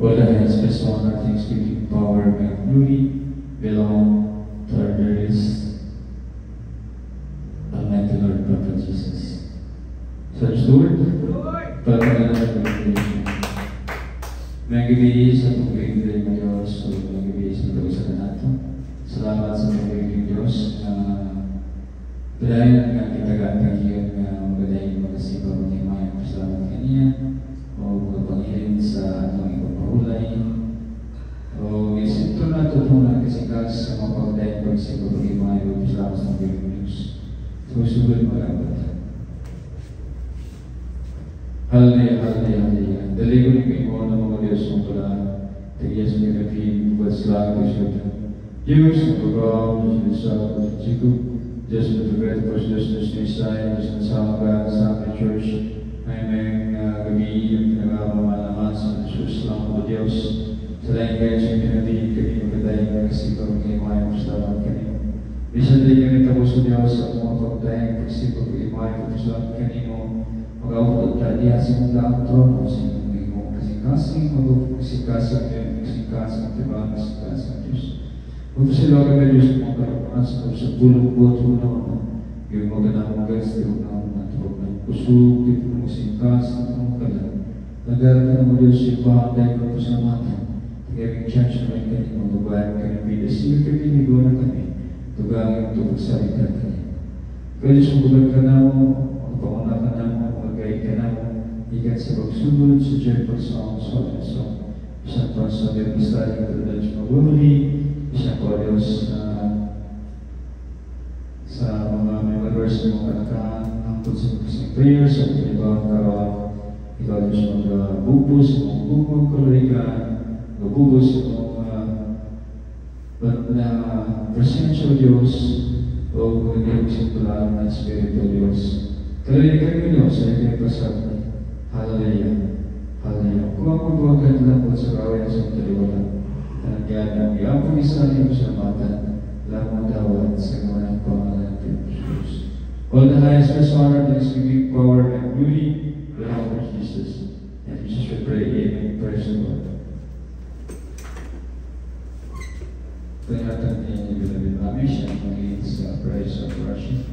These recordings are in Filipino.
For the highest honor, thanksgiving, power, and glory belong to our dearest Almighty Lord, Prophet Jesus. Such Lord, pagkalan ng creation. Magibigay sa pag-ibig ng Diyos, o magibigay sa pag-usapan natin. Salamat sa pag-ibig ng Diyos na padayon ng kitag-atagiyan na magadayin magasipa mo ni Maya. Salamat kaniya o magpangilin sa atong ipapahulay o isinto na tutunan kasikas sa mga pagdayin pagsipa mo ni Maya. Salamat sa pag-ibig ng Diyos. Susugod malabat. Hallelujah, hallelujah, hallelujah. Daligo ni kayo ng mga Diyos mong pala. Tigiyas ni Kapin, buat selamat Diyos. Diyos, ang pagkaw, Diyos sa Pagkaw, Diyos na pagkaw, Diyos na sinisay, Diyos na sa church, ay may gabi yung pinag-amamalaman sa Diyos lang po Diyos. Sa laing kaya siyang pinabihid kami magkatayang pagkasipa mag-imayan mo salamat kanino. Bisan din kami tapos sa Diyos sa mga pagkatayang pagkasipa mag-imayan mo salamat kanino. Mag-aukot ka diya sa mga ang trono sa inyong kasing-kasing, mag-kasing-kasing, tibang kasing-kasing Diyos. Kung sila ka Diyos mga karapan sa bulong-buot mo naman, yung magandang gastos ng matubag ng puso, dito mo kasing-kasing ng kalang. Nagara ka naman Diyos yung bahanday ko sa mata. Tigawing chance na rin kanina, magabayan ka ng vida. Sige kami, ligo na kami. Tugangin ito magsalita ka niya. Kaya Diyos, magbagal ka na mo, magpakuna ka na mo, magay ka na mo, ikat sa pagsunod sa Jeffers Song, isang pa sa Bebistari, katulad sa magbuli, isang po Diyos sa mga members ng mga kanakahan, ang punsing prayers, sa ibang karawang, ikaw Diyos magbubos, mga bubog, kalorikan, magbubos, mga presensya Diyos, o magiging simpulaan ng Espiritu Diyos. Kalorikan ko Diyos, sa ikaw pasabi. Hallelujah. Hallelujah. Kung ako buwagan lang po sa kawin sa taliwala, tanagyan ang iyapong isa niyo sa mata, lamang dawat sa mga pangalan ng Jesus. All the highest honor, thanksgiving, power, and glory belong to Jesus. And Jesus we pray, amen. Praise the Lord. Panyatan ni Beloved Mami, siya ang sa praise of worship.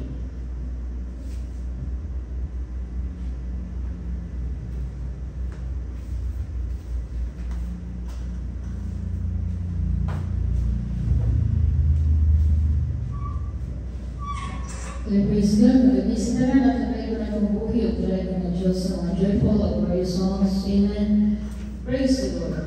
Praise God, mag-isip na rin at nakayo na itong buhi o talaga ng Diyos sa mga joyful o glorious songs. Amen. Praise the Lord.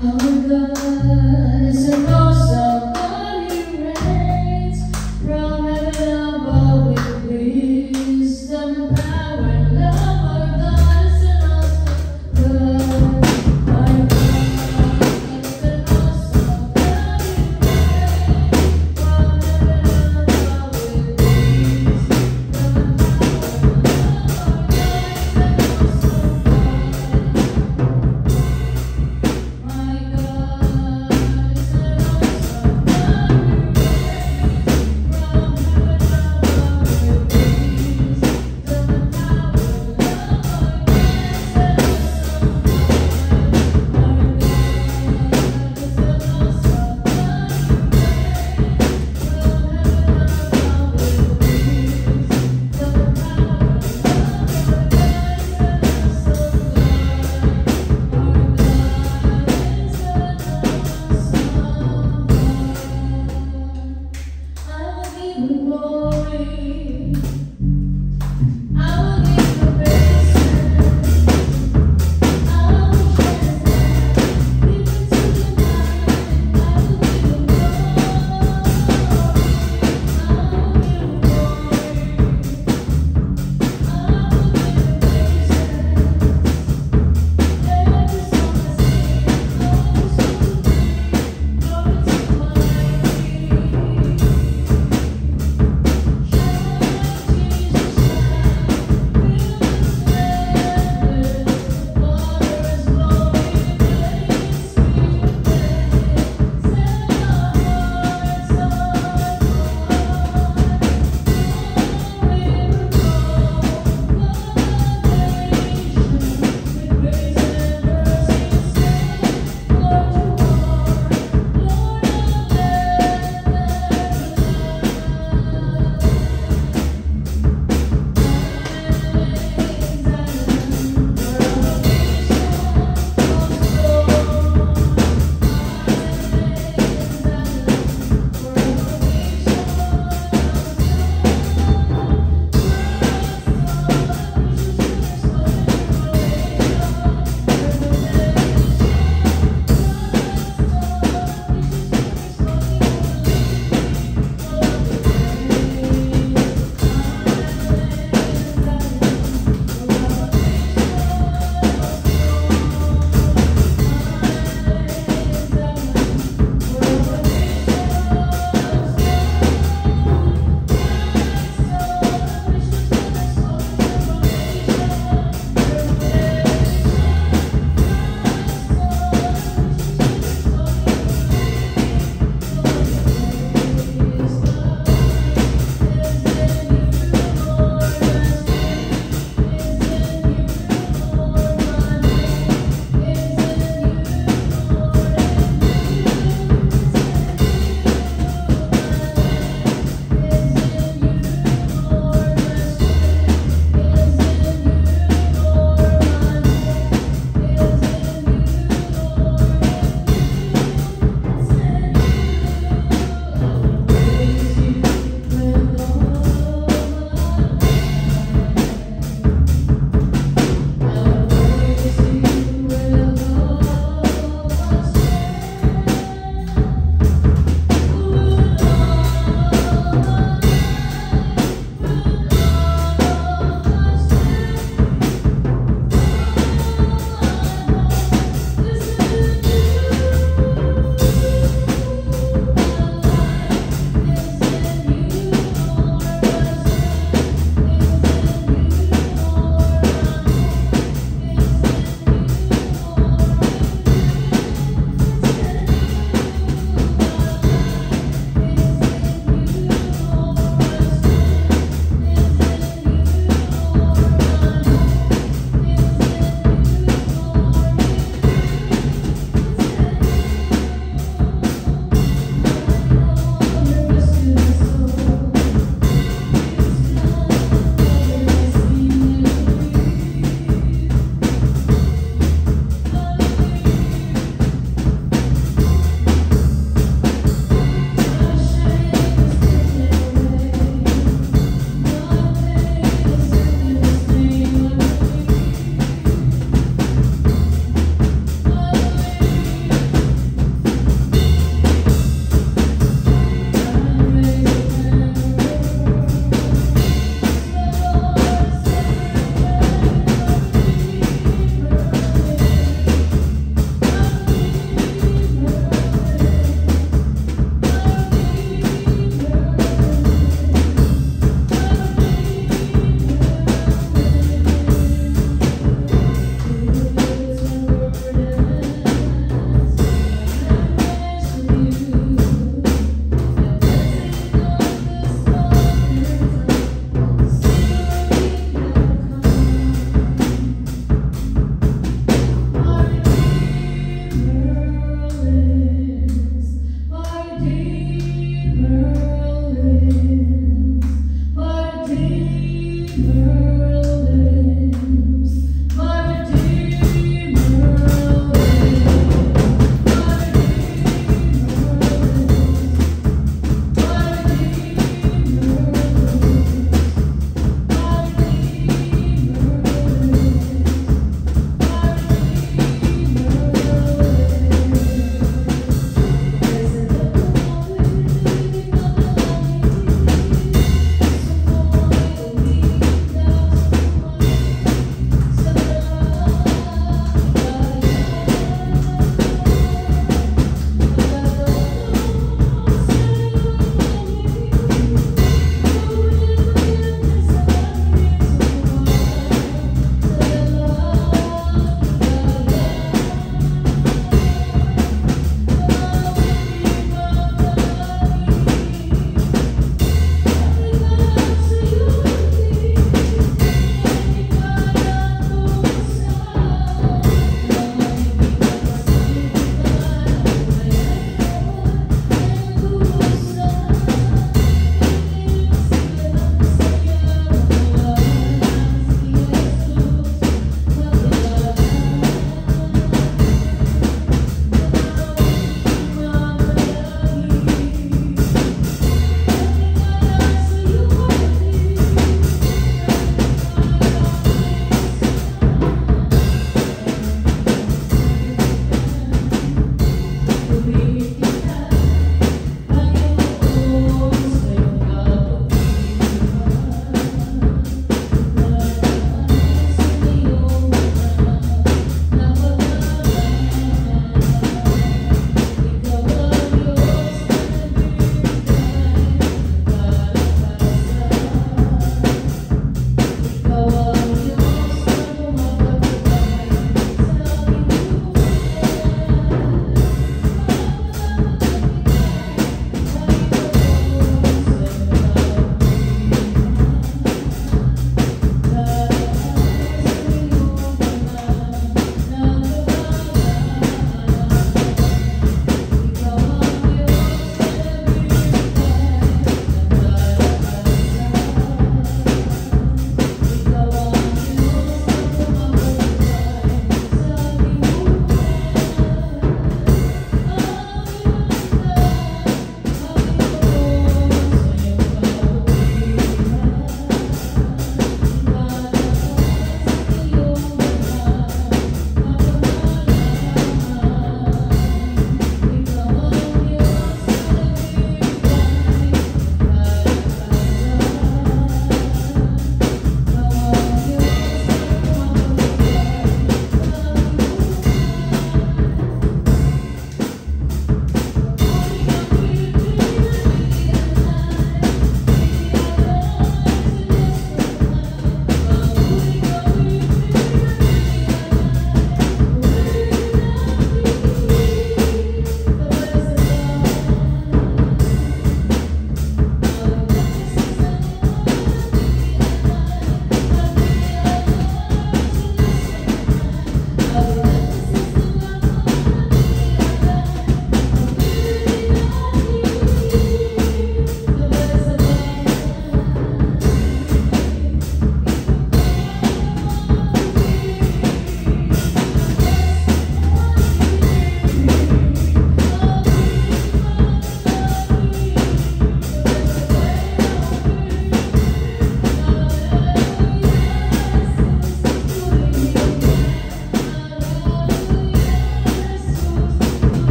Our God is an awesome God, He reigns from heaven above with wisdom, power, and love. Our God is an awesome God. Our God is an awesome God, He reigns from heaven above with wisdom, power, and love. Our God is an awesome God. My God is an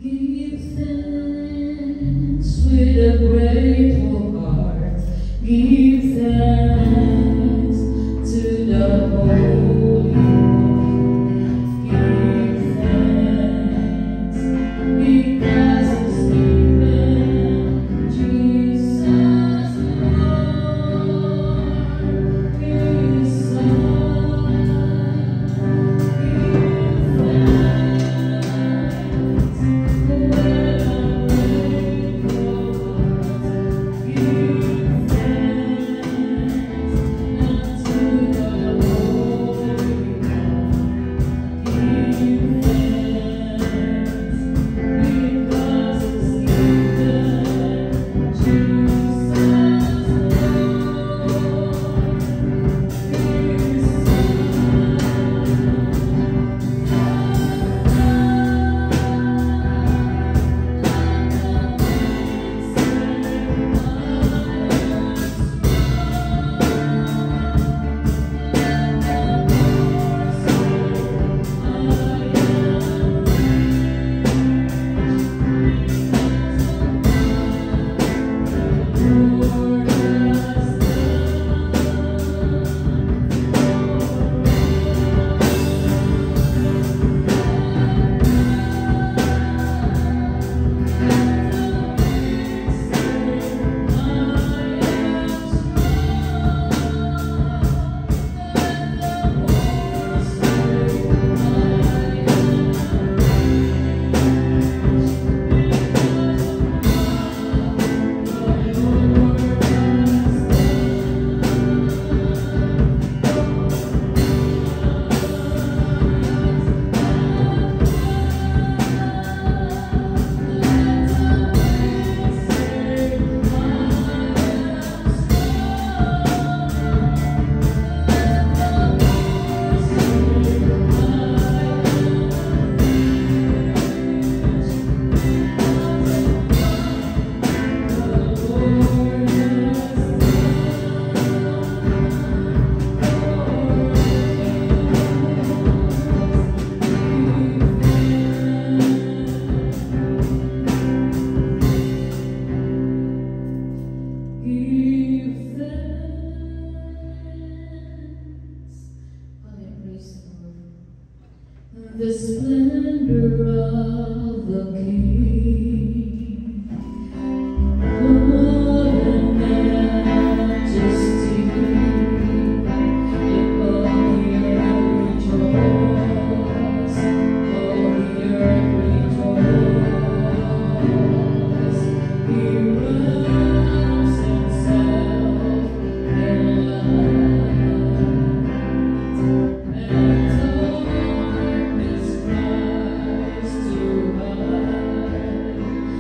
Give thanks with a grateful heart. Give thanks to the Holy One. Give thanks because He's given Jesus Lord, His Son. The splendor of the King, all the majesty, in all the earth rejoice, all the earth rejoice. He wraps himself in light, and darkness tries to hide.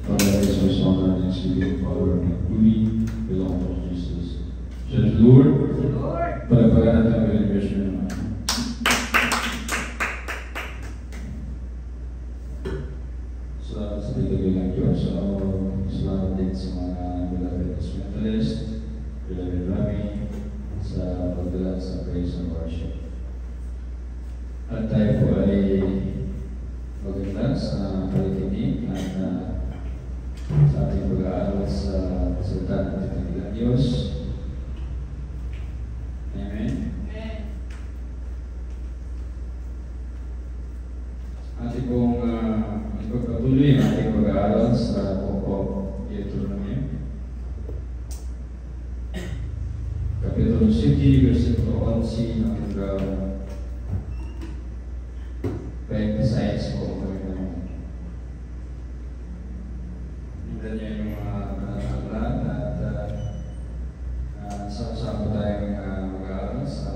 Father, Jesus, honor and thanksgiving, power, and glory belong to Jesus. Judge Lord, palapagan natin ang celebration naman. Salamat sa bigay ng Diyos. Salamat din sa mga beloved instrumentalist, beloved Rami, sa pagdala sa praise and worship. At tayo po ay maganda sa palikinig at sa ating pag-aaral sa salita ng Panginoon Diyos. Amen. Ating pong ipagpatuloy ang ating pag-aaral sa Book of Deuteronomy. Kapitulo 7, versikulo 11 hanggang 26 po. Tingnan niyo yung mga pananalan at sama-sama tayong mag-aaral sa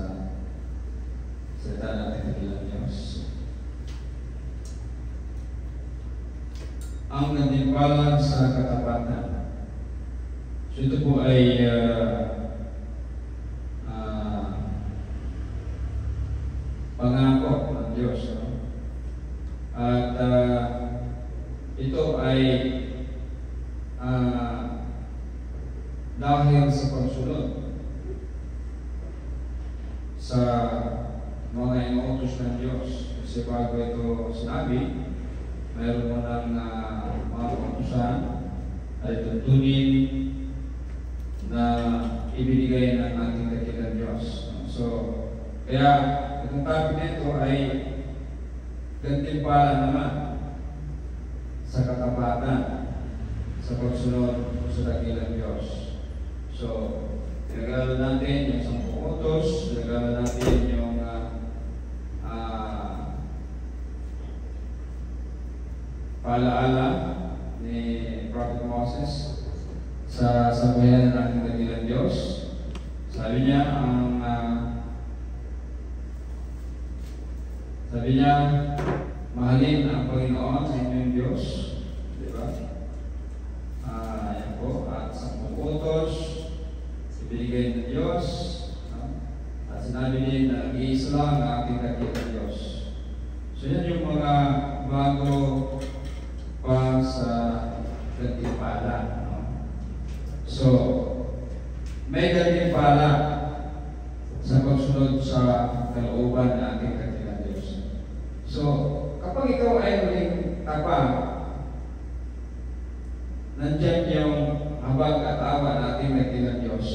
salita natin ng Diyos. Ang nandimpalan sa katapatan. So ito po ay pangako ng Diyos. No? At ito ay dahil sa pagsunod sa mga inuutos ng Diyos. Kasi bago ito sinabi, mayroon mo ng mga utusan ay tuntunin na ibinigay ng ating dakilang Diyos. So, kaya itong topic nito ay gantimpala naman sa katapatan sa pagsunod sa dakilang Diyos. So, pinag-aaral natin yung 10 utos, pinag-aaral natin yung paalaala ni Prophet Moses sa sambayan ng ating dakilang Diyos. Sabi niya, mahalin ang Panginoon sa inyong Diyos. Diba? Ayan po. At 10 utos, ibinigay ng Diyos. At sinabi din na nag-iisa lang ang ating dakilang Diyos. So yan yung mga bago pa sa gantimpala. So, may gantimpala sa pagsunod sa kalooban ng ating dakilang Diyos. So, kapag ikaw ay muling tapang, nandiyan yung habag at awa ng ating dakilang Diyos.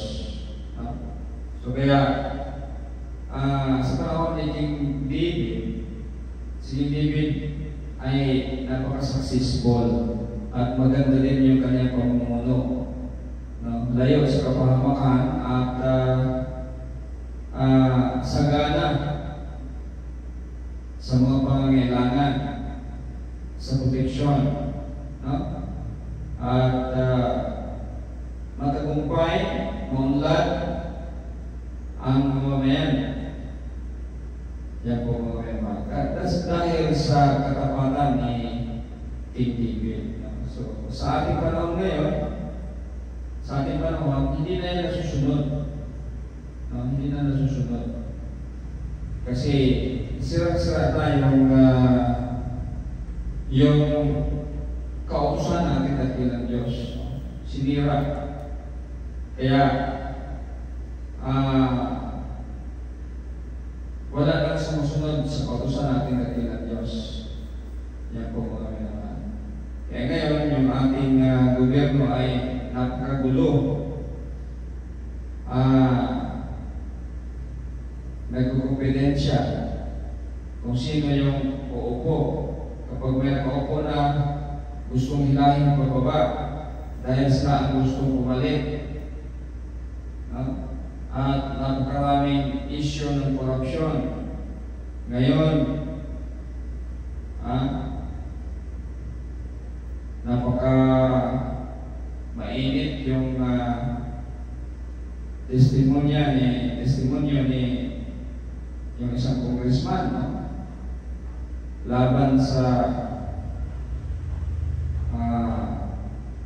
So, kaya, sa panahon ni King David, si King David ay napaka-successful at maganda din yung kanyang pamumuno. Layo sa kapahamakan at sagana sa mga pangangailangan sa proteksyon, at matagumpay, maunlad ang mamamayan. Yan po mga memang. Dahil sa katapatan ni King David. So, sa ating panahon ngayon, hindi na yan nasusunod. Hindi na nasusunod. Kasi, sira-sira yung kautusan natin dakilang Diyos. Sinira. Kaya, wala nang sumusunod sa kautusan natin dakilang Diyos. Yan po mga naman. Kaya ngayon, yung ating gobyerno ay napakagulo. Nagkukumpidensya kung sino yung uupo. Kapag may nakaupo na gustong hilahin pababa dahil sila ang gustong pumalit. Ngayon, napaka mainit yung testimonyo ni yung isang congressman, no? Laban sa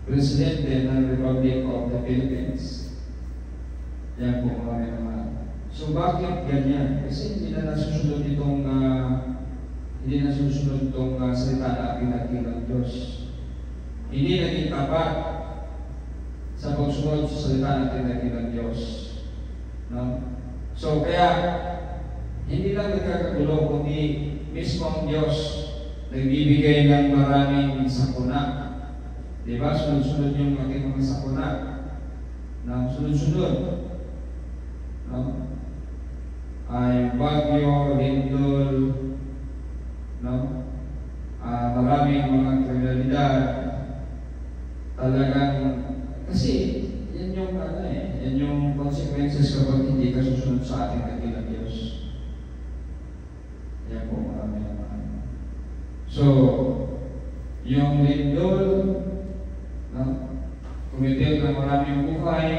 Presidente ng Republic of the Philippines. Yan po kami naman. So bakit ganyan? Kasi hindi na nasusunod itong salita na aking ng Diyos. Hindi naging tapat sa pagsunod sa salita natin ng Diyos. No? So kaya hindi lang nagkakagulo, kundi mismo ang Diyos nagbibigay ng maraming sakuna. Diba? Sunod-sunod yung ating mga sakuna. No? Sunod-sunod. No? Ay bagyo, lindol, no? Maraming mga kriminalidad. Talagang, kasi yan yung yan yung consequences kapag hindi ka susunod sa ating dakilang Diyos. Yan po, marami naman. So, yung lindol, no? Kumitil na maraming buhay,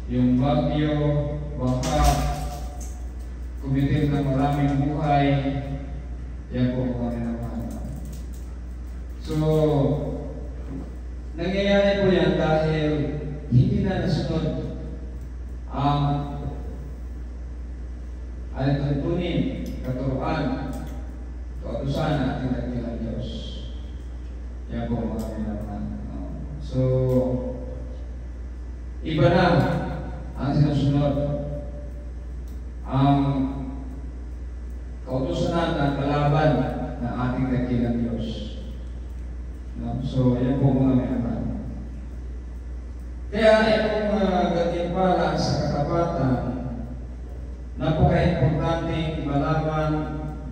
yung bagyo, baka kumitil na maraming buhay, yan po marami naman. So, nangyayari po yan dahil hindi na nasunod ang alituntunin, katuruan, kautusan na ating dakilang Diyos. Yan po marami naman. So, iba na ang sinusunod. Ang kautusan na kalaban ng ating dakilang Diyos. No? So, yan po mga meron. Kaya itong gantimpala sa katapatan, napaka-importante malaman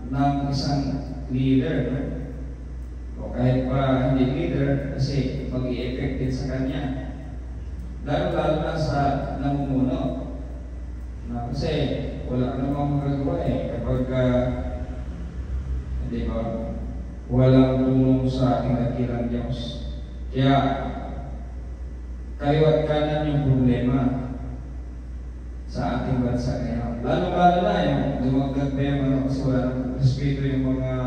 ng isang leader. O kahit pa hindi leader, kasi mag-i-effective sa kanya. Lalo na sa namumuno. Kasi wala ka namang magagawa kapag hindi ba, walang tulong sa ating dakilang Diyos. Kaya kaliwat kanan yung problema sa ating bansa ngayon. Lalo na yung dumagdag pa yung kasi wala ng respeto yung mga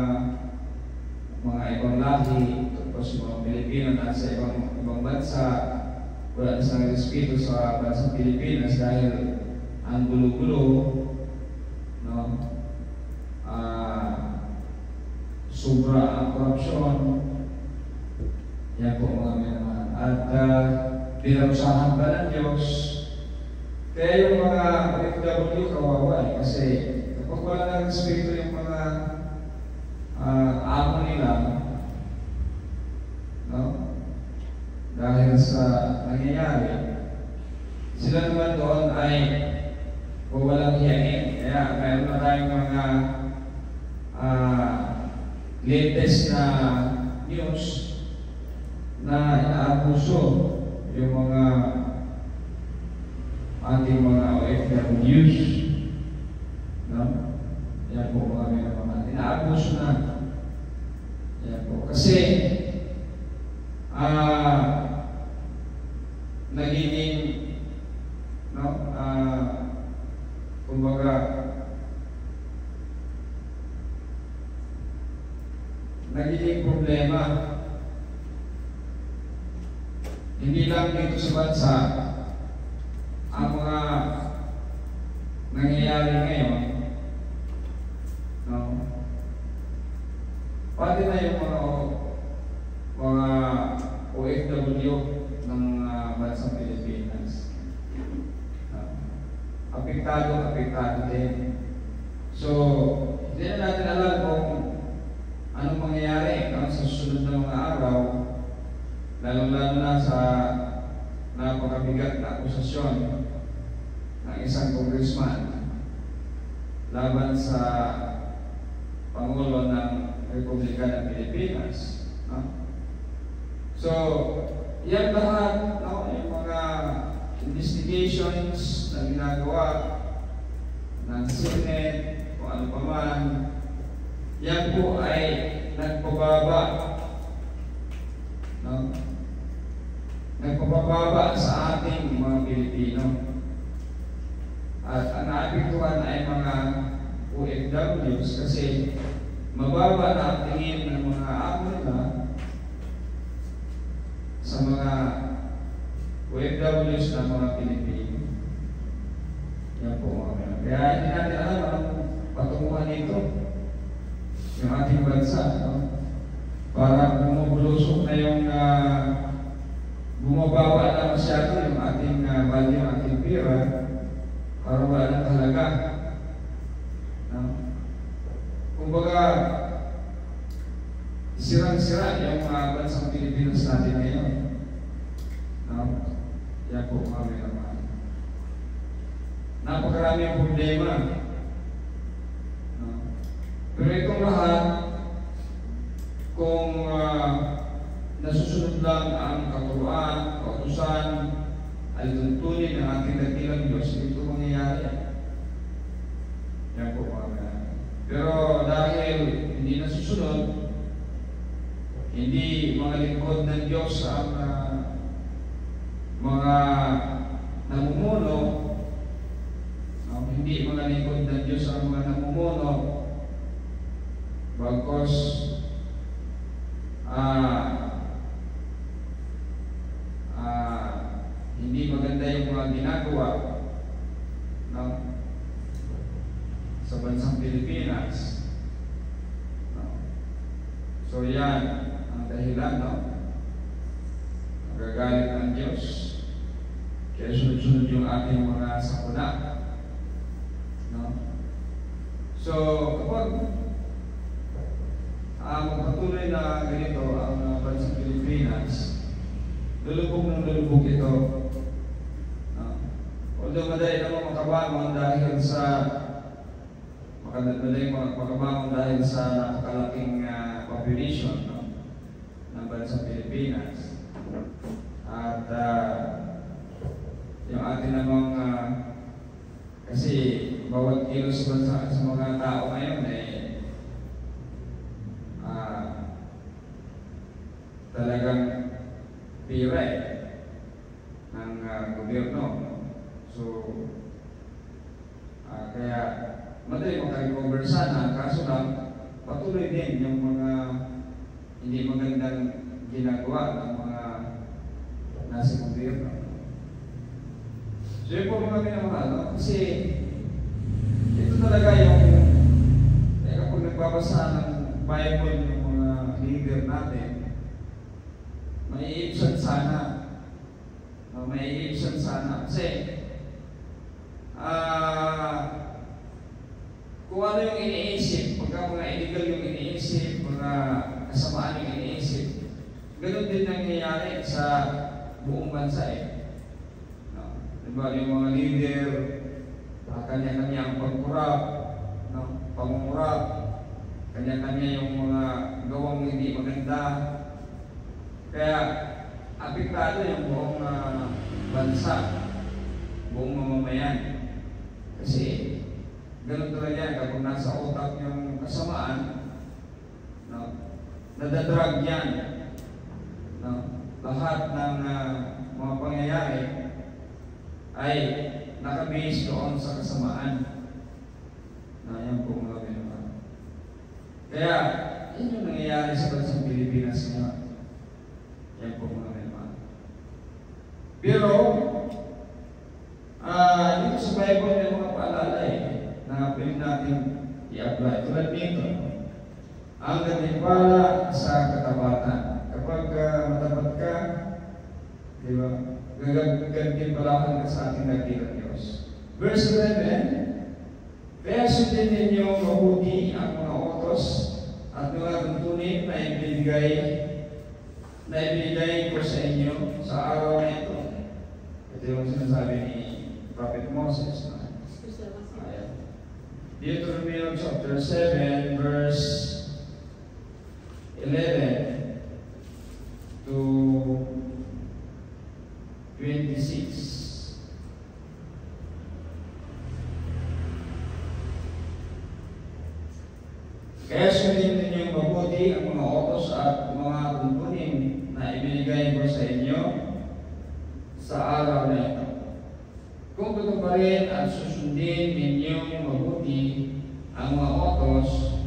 ibang lahi, tapos yung mga Pilipino na sa ibang bansa, wala na sa respeto sa bansang Pilipinas dahil ang gulo-gulo, no? Sobra ang korupsyon. Yan po mga naman. At pinausahan pa ng Diyos. Kaya yung mga OFW kawawa kasi kapag wala ng respeto yung mga amo nila, no? Dahil sa nangyayari, sila naman doon ay walang hiyain. Kaya mayroon na tayong mga latest na news na inaabuso yung mga ating mga OFWs, no? Yan po mga inaabuso na. Yan po. Kasi nagiging, no? Kumbaga, nagiging problema hindi lang dito sa bansa ang mga nangyayari ngayon, no? Pati na yung mga OFW ng bansang Pilipinas. Apektado din. So, hindi na natin alam kung anong mangyayari sa susunod na mga araw, lalo-lalo na sa napakabigat na akusasyon ng isang congressman laban sa Pangulo ng Republika ng Pilipinas. No? So, yan lahat, no, yung mga investigations na ginagawa ng Senate o kung ano pa man, yan po ay nagpababa, no? Nagpapababa sa ating mga Pilipino. At ang naapektuhan ay mga OFWs kasi mababa na ang tingin ng mga amo nila sa mga OFWs na mga Pilipino. Yan po mga. Kaya hindi natin alam ang patunguhan nito yung ating bansa, no? Para bumubulusok na yung bumababa na masyado yung ating value, yung ating pera, para wala ng halaga. No? Kumbaga, sirang-sira yung bansang Pilipinas natin ngayon. No? Yan po kami naman. Napakaraming problema. No? Pero itong lahat, kung nasusunod lang ang katuruan, kautusan, ay tuntunin ng ating dakilang Diyos, ito mangyayari. Yan po mga. Pero dahil hindi nasusunod, hindi mga lingkod ng Diyos ang mga namumuno, hindi mga lingkod ng Diyos ang mga namumuno, bagkos hindi maganda yung mga ginagawa, no? Sa bansang Pilipinas, no? So yan ang dahilan, no? Nagagalit ang Diyos kaya sunod-sunod yung ating mga sakuna, no? So kapag magpatuloy na ganito ang bansang Pilipinas, lulubog ng lulubog ito. Although madali naman makabangon dahil sa napakalaking population, no, ng bansang Pilipinas. At yung atin namang kasi bawat kilos sa mga tao ngayon talagang pira ng gobyerno. So, kaya madali makarecover sana, kaso lang patuloy din yung mga hindi magandang ginagawa ng mga nasa gobyerno. So yun po mga minamahal, kasi ito talaga yung kapag nagbabasa ng Bible ng mga leader natin, maiibsan sana. Maiibsan sana. Kasi, kung ano yung iniisip, pagka mga illegal yung iniisip, mga kasamaan yung iniisip, ganun din nangyayari sa buong bansa No? Diba, yung mga leader, kanya-kanya ang pagkurap, no? Pangungurap, kanya-kanya yung mga gawang hindi maganda. Kaya, apektado yung buong bansa, buong mamamayan. Kasi, ganun talaga yan, kapag nasa utak yung kasamaan, no, nadadrag yan. No, lahat ng mga pangyayari ay nakabase doon sa kasamaan. Yan po mga binungan. Kaya, yun yung nangyayari sa bansang Pilipinas ngayon. Yan po mga binungan. Pero, dito sa Bible may mga paalala na pwede natin i-apply. Tulad nito, ang ganipala sa katabatan. Kapag matapat ka, di ba, ganipalakan ka sa ating dakilang Diyos. Verse 11, kaya sundin ninyo mabuti ang mga utos at mga tuntunin na ibinigay ko sa inyo sa araw na ito. Ito yung sinasabi ni Prophet Moses. Deuteronomy chapter 7 verse 11 to 26. tuparin at susundin ninyong mabuti ang mga utos,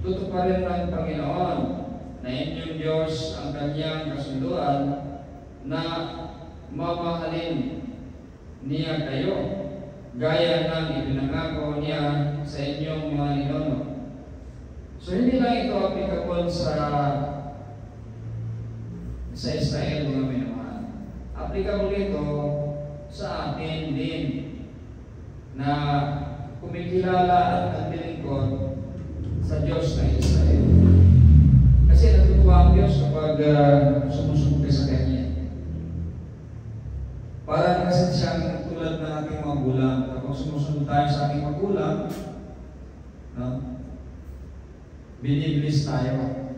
tutuparin ng Panginoon na inyong Diyos ang kanyang kasunduan na mamahalin niya kayo gaya ng ipinangako niya sa inyong mga ninuno. So hindi lang ito applicable sa Israel, mga minamahal. Applicable ito sa atin din na kumikilala at naglilingkod sa Diyos ng Israel. Kasi natutuwa ang Diyos kapag sumusunod ka sa Kanya. Parang kasi siyang tulad ng ating mga magulang. Kapag sumusunod tayo sa ating magulang, no? Binibilis tayo.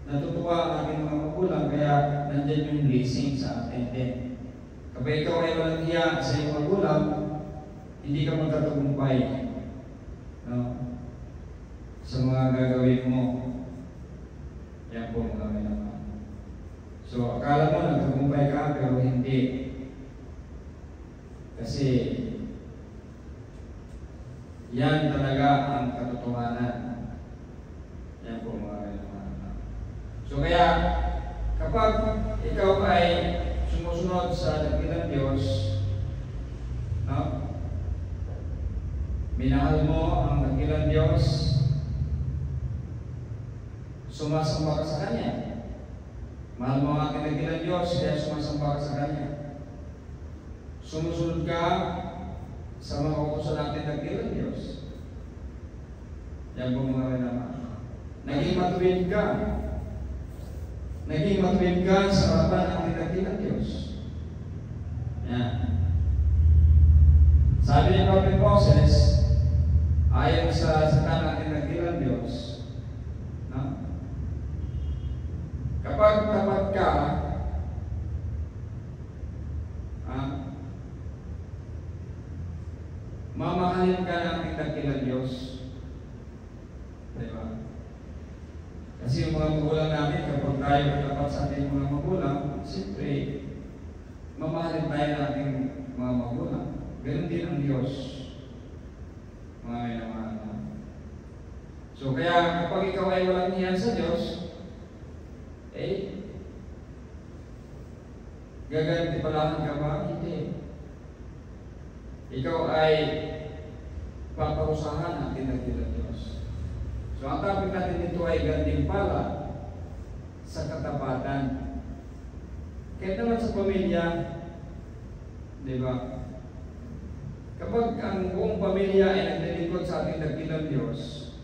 Natutuwa ang ating mga magulang, kaya nandyan yung blessing sa atin din. Kapag ikaw ay walang hiya sa iyong magulang, hindi ka magtatagumpay, no? Sa mga gagawin mo. Yan po mga minamahal. So, akala mo nagtagumpay ka, pero hindi. Kasi yan talaga ang katotohanan. Yan po mga minamahal. So kaya kapag ikaw ay sumusunod sa dakilang Diyos, no? Minahal mo ang dakilang Diyos, sumasamba ka sa Kanya. Mahal mo ang ating dakilang Diyos, kaya sumasamba ka sa Kanya. Sumusunod ka sa mga utos natin dakilang Diyos. Yan po mga minamahal. Naging matuwid ka. Naging matuwid ka sa harapan ng dakilang Diyos. Yan. Sabi ni Prophet Moses, ayon sa natin dakilang Diyos, no? Kapag tapat ka, mamahalin ka ng ating dakilang Diyos. Diba? Kasi yung mga magulang namin, kapag tayo tapat sa ating mga magulang, siyempre, mamahalin tayo ng ating mga magulang. Ganun din ang Diyos. Mga minamahal. So kaya kapag ikaw ay walang hiyan sa Diyos, gaganti-palahan ka ba? Hindi. Ikaw ay paparusahan ang dakilang Diyos. So ang topic natin dito ay gantimpala sa katapatan. Kahit naman sa pamilya, di ba? Kapag ang buong pamilya ay naglilingkod sa ating dakilang Diyos,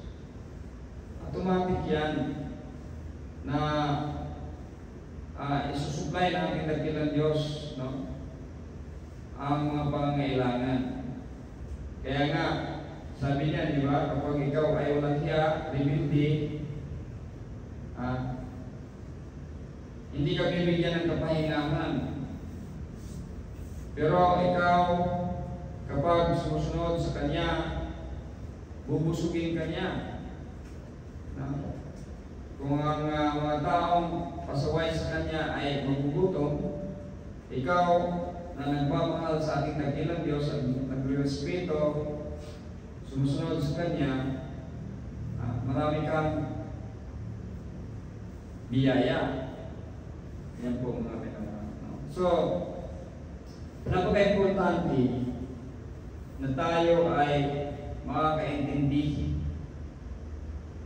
automatic yan na isusupply ng ating dakilang Diyos, no? Ang mga pangangailangan. Kaya nga, sabi niya, di ba, kapag ikaw ay walang hiya, rebelde, hindi ka bibigyan ng kapahingahan. Pero ikaw, kapag sumusunod sa Kanya, bubusugin ka niya. Kung ang mga taong pasaway sa Kanya ay magugutom, ikaw na nagmamahal sa ating dakilang Diyos at nagre-respeto, sumusunod sa Kanya, marami kang biyaya. Yan po mga minamahal. So, napaka-importante na tayo ay makakaintindi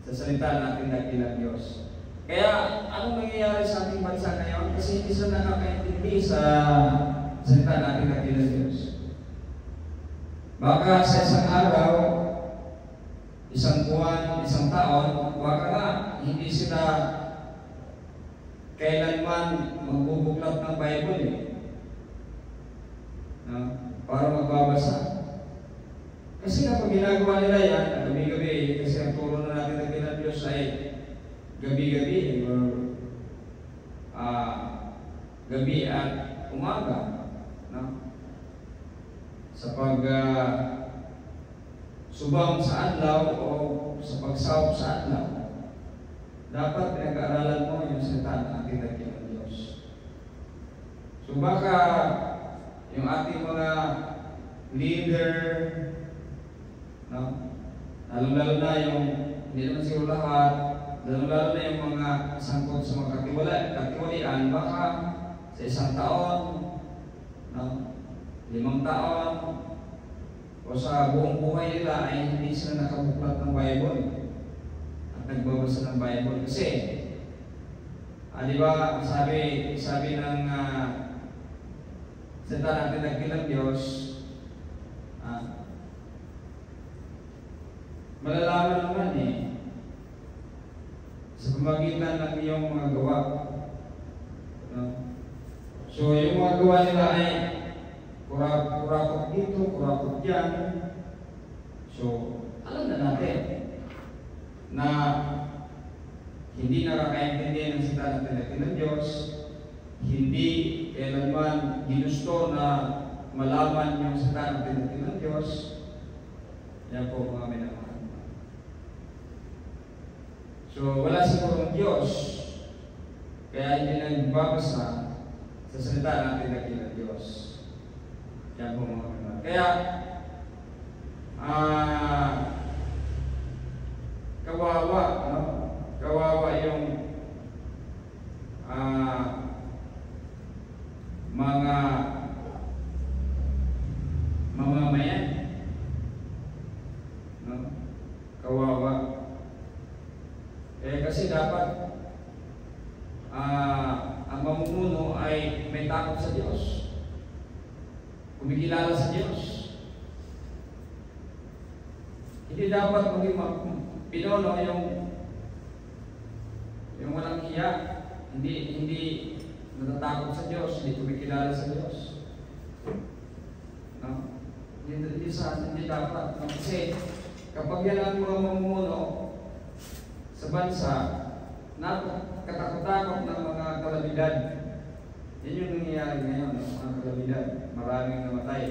sa salita natin dakilang Diyos. Kaya, anong nangyayari sa ating bansa ngayon? Kasi hindi sila nakakaintindi sa salita natin dakilang Diyos. Baka sa isang araw, isang buwan, isang taon, baka nga, hindi sila kailanman magbubuklat ng Bible para magbabasa. Kasi kapag ginagawa nila yan, gabi-gabi, kasi ang turo na natin ng dakilang Diyos ay gabi-gabi or gabi at umaga, no? Sa pag subang sa adlaw o sa pagsawap sa adlaw, dapat pinag-aaralan mo yung salita ng ating dakilang Diyos. So baka yung ating mga leader, no? Lalo-lalo na yung, hindi naman siguro lahat, lalo-lalo na yung mga sangkot sa mga katiwalian, baka sa isang taon, no? 5 taon, o sa buong buhay nila ay hindi sila nakabuklat ng Bible at nagbabasa ng Bible. Kasi, di ba, sabi ng salita natin nagkilang Diyos, malalaman naman sa pamagitan ng iyong mga gawa. No? So, yung mga gawa nila ay kurakot dito, kurakot dyan. So, alam na natin na hindi nakakaintindi ng salita natin ng Diyos, hindi kailanman ginusto na malaman yung salita natin ng Diyos. Yan po mga minamahal. So, wala siguro ang Diyos, kaya hindi nagbabasa sa salita natin ng Diyos. Yan po mga minamahal. Kaya, kawawa, no? Kawawa yung mga mamamayan, no? Kawawa. Kasi dapat ang mamumuno ay may takot sa Diyos, kumikilala sa Diyos. Hindi dapat maging pinuno yung walang hiya, hindi natatakot sa Diyos, hindi kumikilala sa Diyos. No? Hindi dapat. No? Kasi kapag yan ang mga mamumuno sa bansa, katakot-takot ng mga kalamidad. Yan yung nangyayari ngayon, mga kalamidad. Maraming namatay.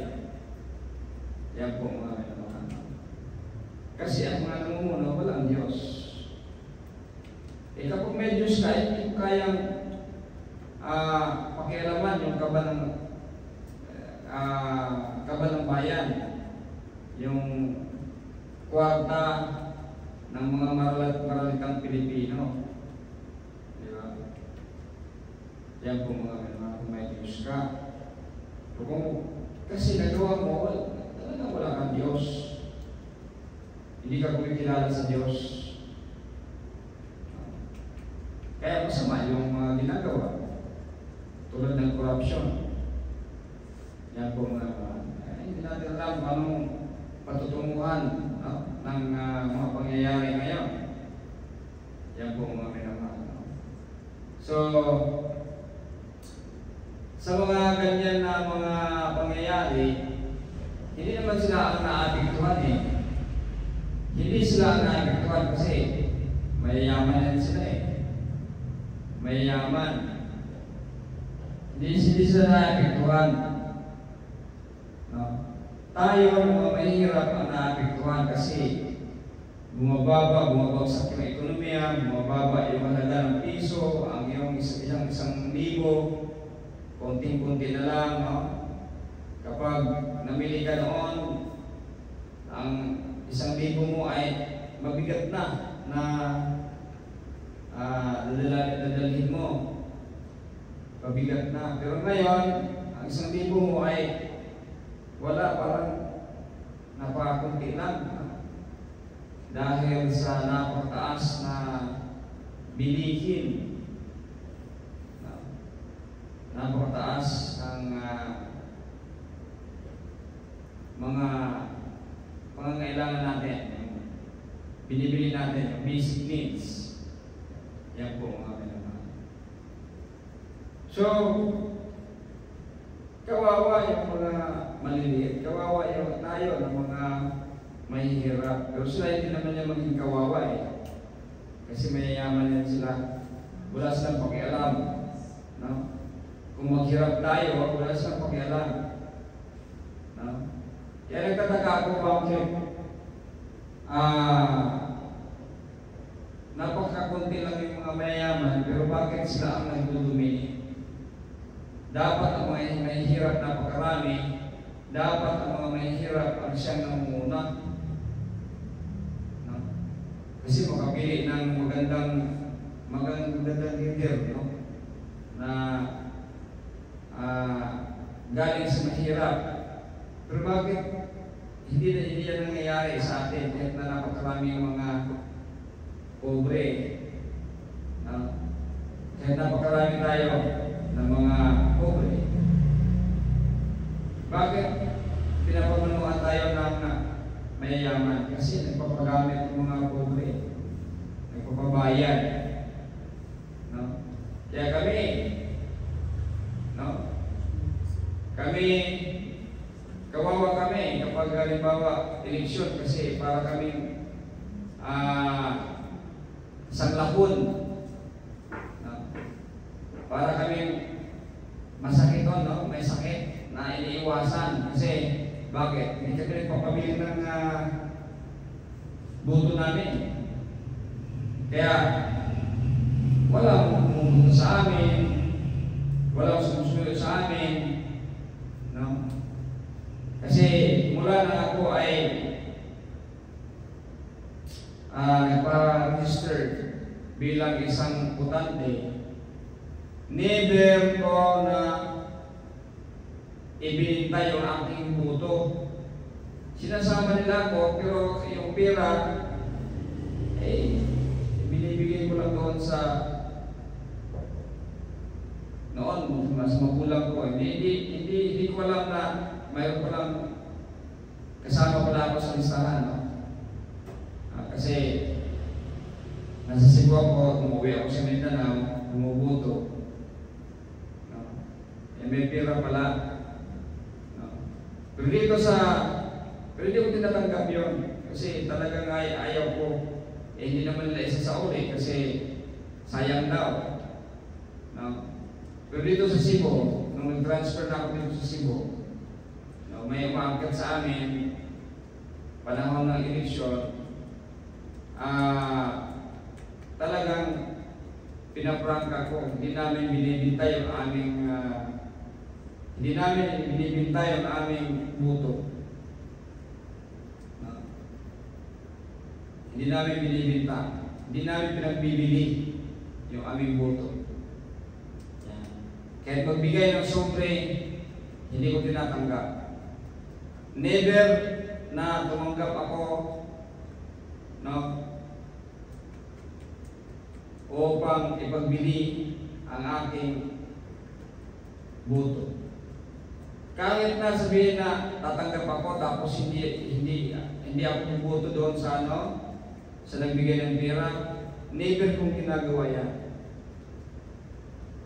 Yan po mga minamahal. Kasi ang mga namumuno, walang Diyos. Kapag may Diyos ka, hindi ko kayang pakialaman yung kaba ng bayan, yung kwarta ng mga maralitang Pilipino. Di ba? Yan po mga may Diyos ka. Kasi nagawa mo, talagang wala kang Diyos. Hindi ka kumikilala sa Diyos. Kaya masama yung mga ginagawa. Tulad ng corruption. Yan po hindi natin alam anong patutunguhan ng mga pangyayari ngayon. Yan po mga minamahal. So, sa mga ganyan na mga pangyayari, hindi naman sila ang naapektuhan Hindi sila ang naapektuhan kasi mayayaman yan sila Mayayaman. Hindi sila naapektuhan. No? Tayo mga mahirap ang naapektuhan kasi bumabagsak yung ekonomiya, bumababa yung halaga ng piso, ang iyong isang libo, konting-konti na lang, no? Kapag namili ka noon, ang 1,000 mo ay mabigat na dadalhin mo. Mabigat na. Pero ngayon, ang 1,000 mo ay wala, parang napakakunti lang. Dahil sa napakataas na bilihin. Napakataas ang mga pangangailangan natin. Binibili natin yung basic needs. Yan po mga minamahal. So, kawawa yung mga maliliit. Kawawa yung tayo ng mga mahihirap. Pero sila hindi naman niya maging kawawa Kasi mayayaman yan sila. Wala silang pakialam. No? Kung maghirap tayo, wala silang pakialam. No? Kaya nagtataka ako bakit napakakunti lang yung mga mayayaman, pero bakit sila ang nagdudumi? Dapat ang mga mahihirap napakarami dapat ang mga mahihirap ang siyang nangunguna. No? Kasi makapili ng magandang leader, no? Na galing sa mahirap. Pero bakit hindi yan nangyayari sa atin kahit na napakaraming mga pobre? Kahit napakarami tayo ng mga pobre. Bakit pinapamanuan tayo ng mayayaman? Kasi nagpapagamit ng mga pobre, nagpapabayad. No? Kaya kami, kawawa kami kapag halimbawa eleksyon kasi para kaming sanglahon. Para kaming masakit doon, no? May sakit na iniiwasan. Kasi bakit? Hindi kami nagpapabili ng boto namin. Kaya walang pumunta sa amin, walang sumusunod sa amin, no? Kasi mula na ako ay nagpa-register bilang isang botante, never ko na ibinintay yung aking boto. Sinasama nila ako, pero yung pera binibigay ko lang doon sa noon, mas magulang ko. Hindi ko alam na mayroon ko lang kasama ko na ako sa listahan, no? Kasi nasa Cebu ako, umuwi ako sa Mindanao, bumuboto. May pera pala. Pero hindi ko tinatanggap yun. Kasi talagang ayaw ko. Hindi naman nila isasauli kasi sayang daw. Pero dito sa Cebu, nung nag-transfer na ako dito sa Cebu, may umaangkat sa amin, panahon ng eleksyon, talagang pinaprangka ko. Hindi namin binibintay ang aming hindi namin binibintay ang aming boto. Hindi namin binibinta. Hindi namin pinagbibili yung aming boto. Kahit magbigay ng sobre, hindi ko tinatanggap. Never na tumanggap ako, no, upang ipagbili ang aking boto. Kahit na sabihin na tatanggap ako tapos hindi ako bumoto doon sa sa nagbigay ng pera, never kong ginagawa yan.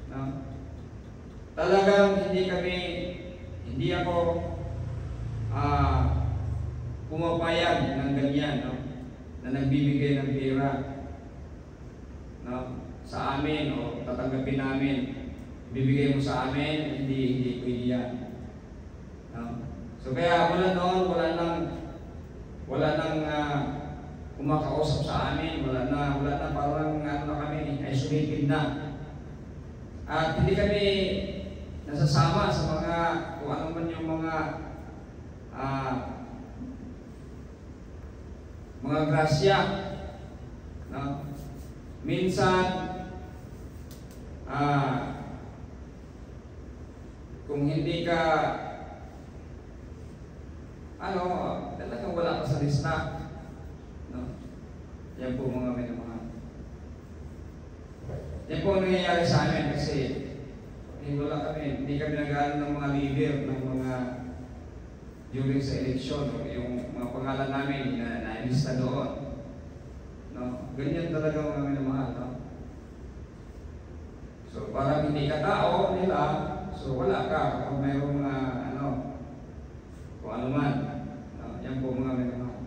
No? Talagang hindi ako pumapayag ng ganyan, no? Na nagbibigay ng pera, no? Sa amin o tatanggapin namin, bibigay mo sa amin, hindi pwede yan. So kaya wala nang kumakausap sa amin, wala na parang na kami, isolated na. At hindi kami nasasama sa mga kung ano man yung mga grasya. No? Minsan kung hindi ka talagang wala ka sa lista. No? Yan po mga minamahal. Yan po ang nangyayari sa amin kasi hindi kami nag-aaral ng mga leader, ng mga during sa eleksyon, yung mga pangalan namin na nailista doon. No? Ganyan talaga mga minamahal. No? So parang hindi ka tao nila, so wala ka kung mayroong kung ano man. Yan po mga minamahal.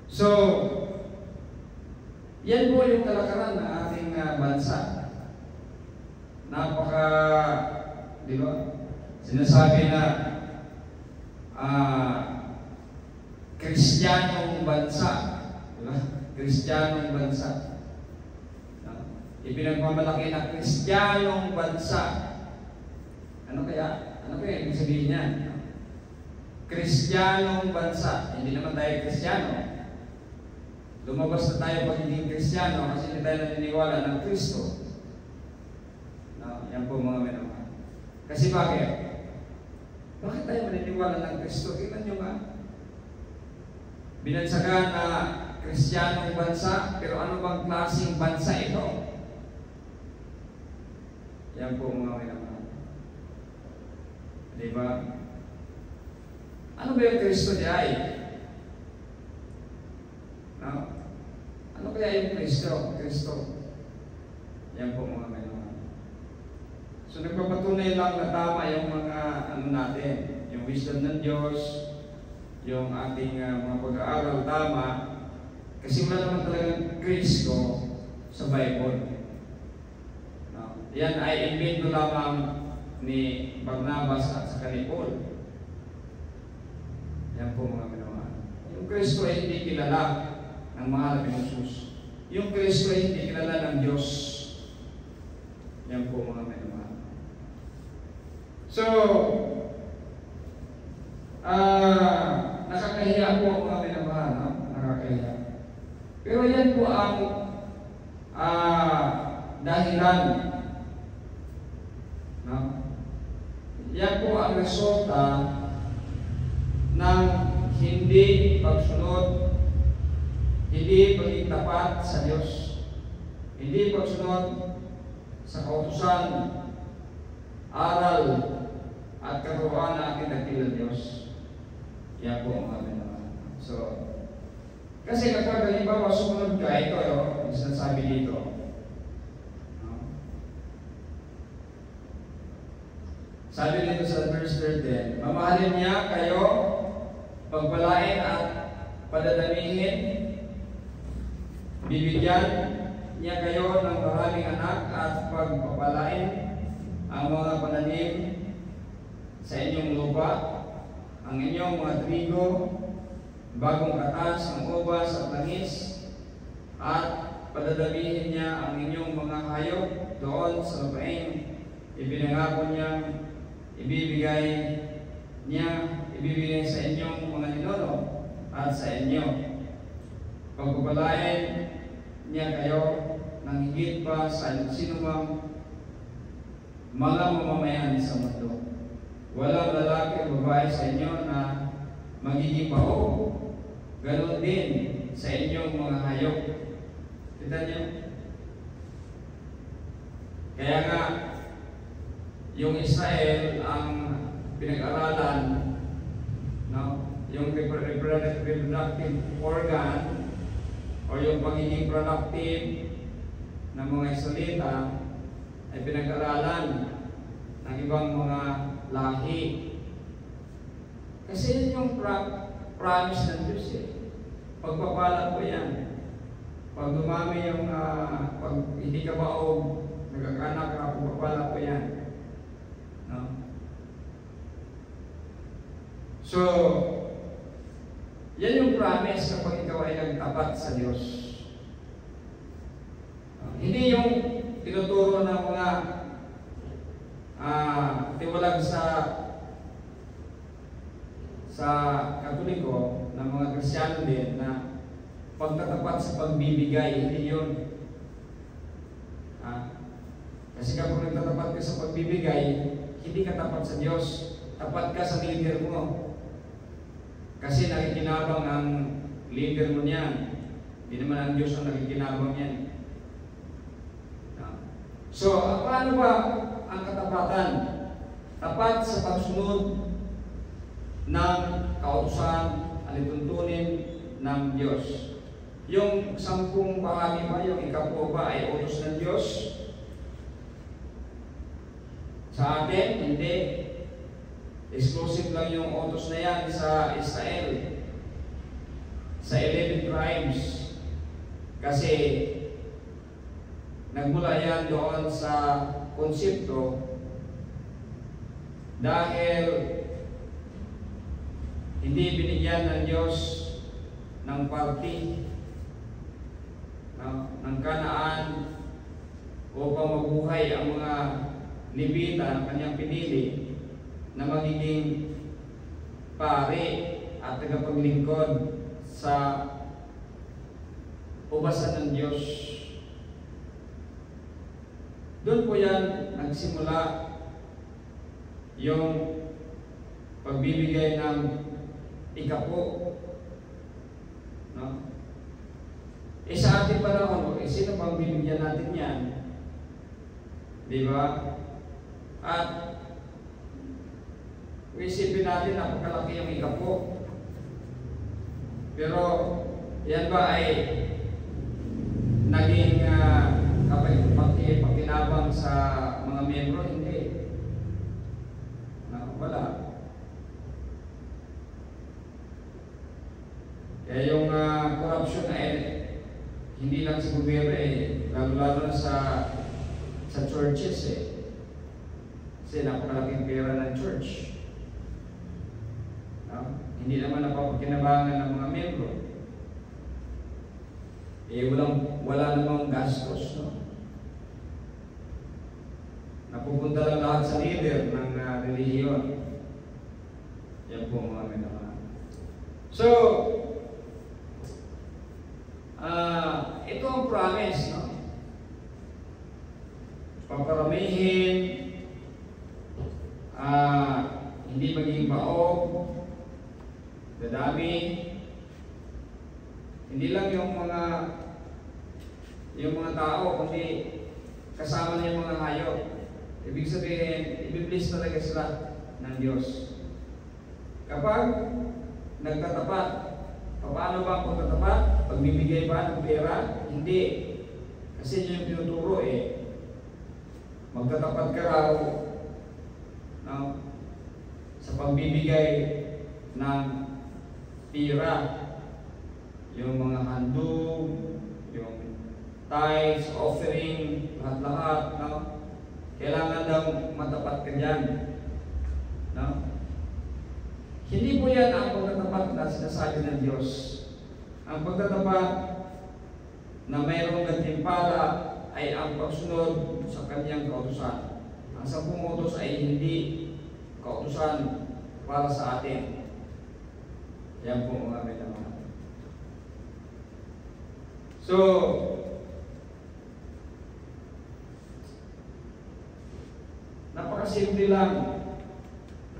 So, yan po yung kalakaran ng ating bansa. Di ba? Sinasabi na Kristiyanong bansa. Di ba? Kristiyanong bansa. Ipinagmamalaki na Kristiyanong bansa. Ano kaya ibig sabihin niyan? Kristiyanong bansa. Hindi naman tayo Kristiyano. Lumabas na tayo pagiging Kristiyano kasi hindi tayo naniniwala ng Kristo. No, yan po mga minamahal. Kasi bakit? Bakit tayo maniniwala ng Kristo? Tingnan nyo nga. Binansagan na Kristiyanong bansa, pero ano bang klaseng bansa ito? Yan po mga minamahal. Diba? Ano ba yung Kristo niya ay? No? Ano kaya yung Kristo? Yan po mga minamahal. So nagpapatunay lang na tama yung mga ano natin, yung wisdom ng Diyos, yung ating mga pag-aaral tama, kasi wala naman talagang Kristo sa Bible. No? Yan ay invento lamang ni Barnabas at sa ni Paul. Yan po mga minamahal. Yung Kristo ay hindi kilala ng mahal na Jesus. Yung Kristo ay hindi kilala ng Diyos. Yan po mga minamahal. So, nakakahiya po mga minamahal. No? Nakakahiya. Pero yan po ang dahilan. No? Yan po ang resulta ng hindi pagsunod, hindi pagiging tapat sa Diyos, hindi pagsunod sa kautusan, aral, at katuruan na ating nagtilang Diyos. Yan po ang amin naman. So, kasi kapag halimbawa sumunod ka, ito yung sinasabi dito. Sabi dito sa verse 13, mamahalin niya kayo, pagpalain at padadamihin, bibigyan niya kayo ng maraming anak at pagpapalain ang mga pananim sa inyong lupa, ang inyong mga trigo, bagong katas, ang ubas at langis, at padadamihin niya ang inyong mga hayop doon sa lupain. Ibinangako niya, ibibigay sa inyong mga ninuno at sa inyo. Pagpapalain niya kayo ng higit pa sa sinumang mga mamamayan sa mundo. Walang lalaki o babae sa inyo na magiging pao. Ganon din sa inyong mga hayop. Kita niyo? Kaya nga, yung Israel ang pinag-aralan, no? Yung reproductive organ o yung pagiging productive ng mga Israelita ay pinag-aralan ng ibang mga lahi. Kasi yun yung promise ng Diyos eh. Pagpapala po yan. Pag dumami yung, pag hindi ka baog, nagkakanak ka, pagpapala po yan. No? So, yan yung promise kapag ikaw ay nagtapat sa Diyos. Hindi yung tinuturo ng mga tiwalag sa Katoliko, ng mga Kristiyano din, na pagtatapat sa pagbibigay, hindi yun. Kasi kapag nagtatapat ka sa pagbibigay, hindi ka tapat sa Diyos. Tapat ka sa leader mo. Kasi nakikinabang ang leader mo niyan. Hindi naman ang Diyos ang nakikinabang niyan. So, paano ba ang katapatan? Tapat sa pagsunod ng kautusan, alituntunin ng Diyos. Yung 10 bahagi ba, yung 10 ba ay utos ng Diyos? Sa atin, hindi. Exclusive lang yung utos na yan sa Israel. Sa 11 tribes. Kasi nagmula yan doon sa konsepto dahil hindi binigyan ng Diyos ng party ng Kanaan upang mabuhay ang mga Levita na kanyang pinili na magiging pari at tagapaglingkod sa ubasan ng Diyos. Doon po yan nagsimula yung pagbibigay ng ikapo. No? Sa ating panahon, sino pang bibigyan natin yan? Di ba? At isipin natin napakalaki yung ikapo. Pero yan ba ay naging pakinabang sa mga membro? Hindi. Wala. Kaya yung corruption ay hindi lang sa gobyerno lalo-lalo na sa churches Kasi napakalaking pera ng church. Hindi naman napapakinabangan ng mga membro. Wala namang gastos, no? Napupunta lang lahat sa leader ng relihiyon. Yan po mga minamahal. So, ito ang promise, no? Paparamihin, hindi maging baog, dadami. Hindi lang yung mga tao, kundi kasama na yung mga hayop. Ibig sabihin, ibibless talaga sila ng Diyos. Kapag nagtatapat, paano ba ang pagtatapat? Pagbibigay ba ng pera? Hindi. Kasi yun yung tinuturo Magtatapat ka raw, no? Sa pagbibigay ng pera, yung mga handog, yung tithes, offering, lahat-lahat, no? Kailangan daw matapat ka dyan, no? Hindi po yan ang pagtatapat na sinasabi ng Diyos. Ang pagtatapat na mayroong gantimpala ay ang pagsunod sa kanyang kautusan. Ang 10 utos ay hindi kautusan para sa atin. Yan po mga minamahal. So, napakasimple lang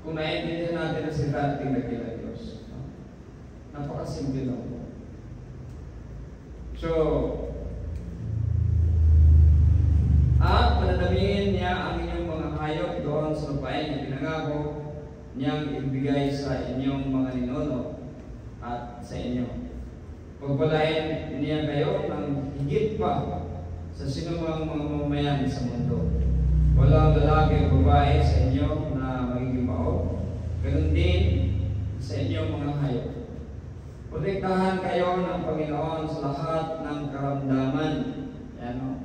kung naiintindihan natin ang salita ng tingnan Diyos. Napakasimple lang po. So, at pananamingin niya ang inyong mga hayop doon sa lupain na pinangako niyang ibigay sa inyong mga ninuno at sa inyo. Pagpalain niya kayo ng higit pa sa sinumang mga mamayan sa mundo. Walang lalaki o babae sa inyo na magiging baog. Ganun din sa inyong mga hayop. Protektahan kayo ng Panginoon sa lahat ng karamdaman. Yan o.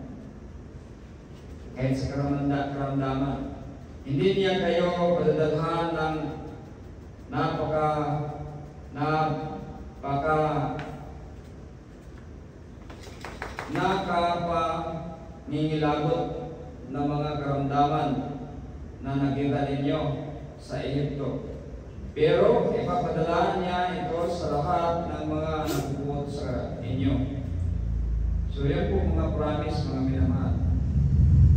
Kahit sa karamdaman. Hindi niya kayo padadalhan ng nakapangingilagot na mga karamdaman na nakita ninyo sa Egypto. Pero ipapadala niya ito sa lahat ng mga nabubuot sa inyo. So yan po mga promise, mga minamahal.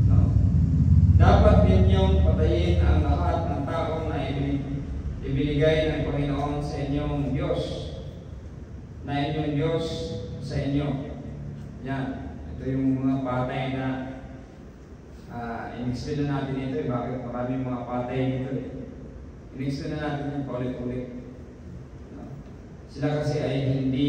No? Dapat ninyong patayin ang lahat ng tao na ibinigay ng Panginoon sa inyong Diyos. Na inyong Diyos sa inyo. Yan. Ito yung mga patay na in-explain na natin ito. Bakit maraming mga patay dito in-explain na natin yung paulit-ulit. No? Sila kasi ay hindi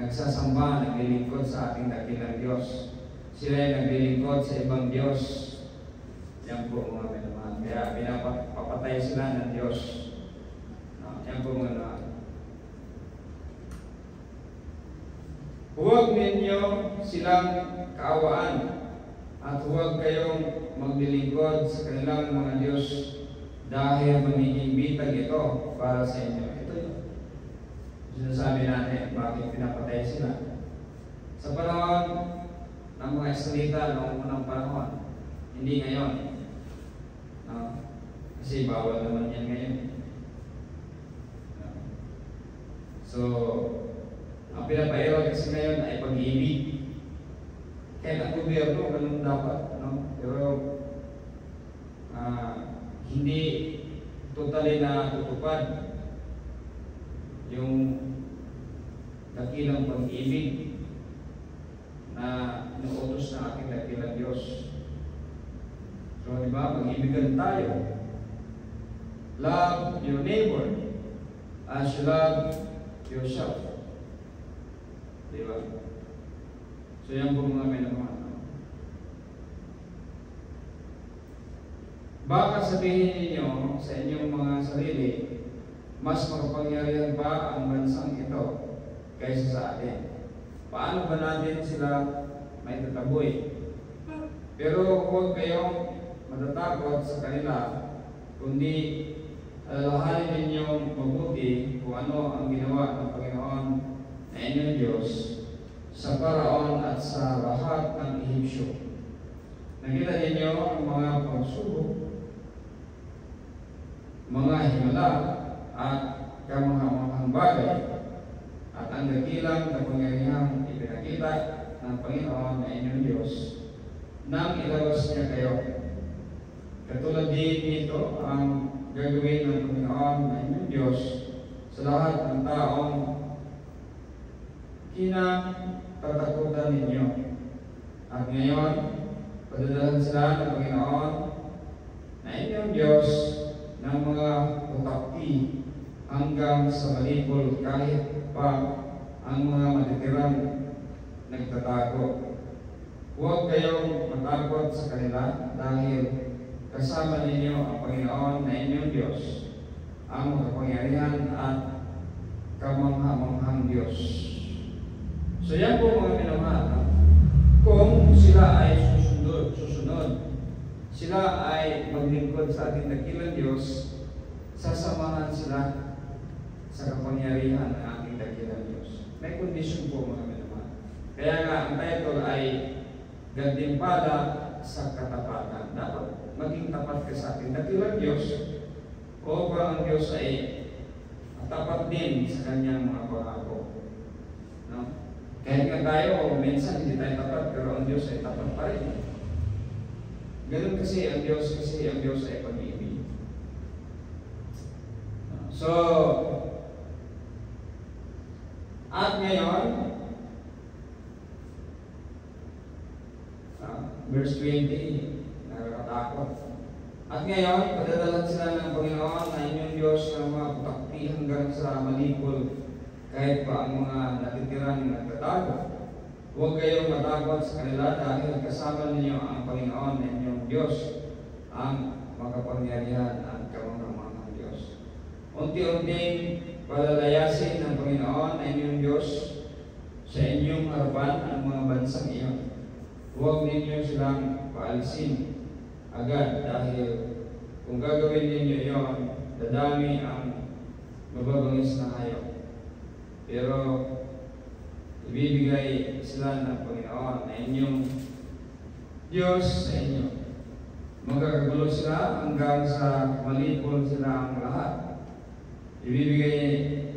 nagsasamba, naglilingkod sa ating dakilang Diyos. Sila ay naglilingkod sa ibang Diyos. Yan po mga minamahal. Kaya pinapapatay sila ng Diyos. No? Yan po mga minamahal. Huwag ninyo silang kaawaan at huwag kayong maglilingkod sa kanilang mga Diyos dahil magiging bitag ito para sa inyo. Ito yun. Sinasabi natin bakit pinapatay sila. Sa panahon ng mga Israelita noong unang panahon, hindi ngayon. Kasi bawal naman yan ngayon. dapat, no? Pero hindi totally na tutupad yung dakilang pag-ibig na inuutos ng ating dakilang Diyos. So, di ba, mag-ibigan tayo. Love your neighbor as you love yourself. Di ba? So, yan po mga minamahal. Baka sabihin ninyo sa inyong mga sarili, mas makapangyarihan pa ang bansang ito kaysa sa atin. Paano ba natin sila may tataboy? Pero huwag kayong matatakot sa kanila, kundi alalahanin ninyong mabuti kung ano ang ginawa ng Panginoon na inyong Diyos sa Paraon at sa lahat ng Ehipsyo. Nakita ninyo ang mga pagsubok, mga himala at kamangha-manghang bagay at ang dakilang kapangyarihang ipinakita ng Panginoon na inyong Diyos nang ilawas niya kayo. Katulad din dito ang gagawin ng Panginoon na inyong Diyos sa lahat ng taong kinatatakutan ninyo. At ngayon, padadalan sila ng Panginoon na inyong Diyos ng mga utakti hanggang sa malipol kahit pa ang mga matitirang nagtatago. Huwag kayong matakot sa kanila dahil kasama ninyo ang Panginoon na inyong Diyos, ang makapangyarihan at kamangha-manghang Diyos. So yan po mga minamahal, kung sila ay susunod, sila ay maglingkod sa ating dakilang Diyos, sasamahan sila sa kapangyarihan ng ating dakilang Diyos. May kondisyon po mga minamahal. Kaya nga ang title ay gantimpala sa katapatan. Dapat maging tapat ka sa ating dakilang Diyos o ba ang Diyos ay tapat din sa kanyang mga pangako. No? Kahit nga tayo, minsan hindi tayo tapat, pero ang Diyos ay tapat pa rin. Ganun kasi ang Diyos ay pag-ibig. So, at ngayon, verse 20, nakakatakot. At ngayon, padadalan sila ng Panginoon na inyong Diyos ng mga putakti hanggang sa malipol, kahit pa ang mga natitirang nagtatago. Huwag kayong matakot sa kanila dahil kasama ninyo ang Panginoon na inyong Diyos, ang makapangyarihan at kamangha-manghang Diyos. Unti-unting palalayasin ng Panginoon na inyong Diyos sa inyong harapan ang mga bansang iyon. Huwag ninyo silang paalisin agad dahil kung gagawin ninyo iyon, dadami ang mababangis na hayop. Pero ibibigay sila ng Panginoon na inyong Diyos sa inyo. Magkakagulo sila hanggang sa malipol sila ang lahat. Ibibigay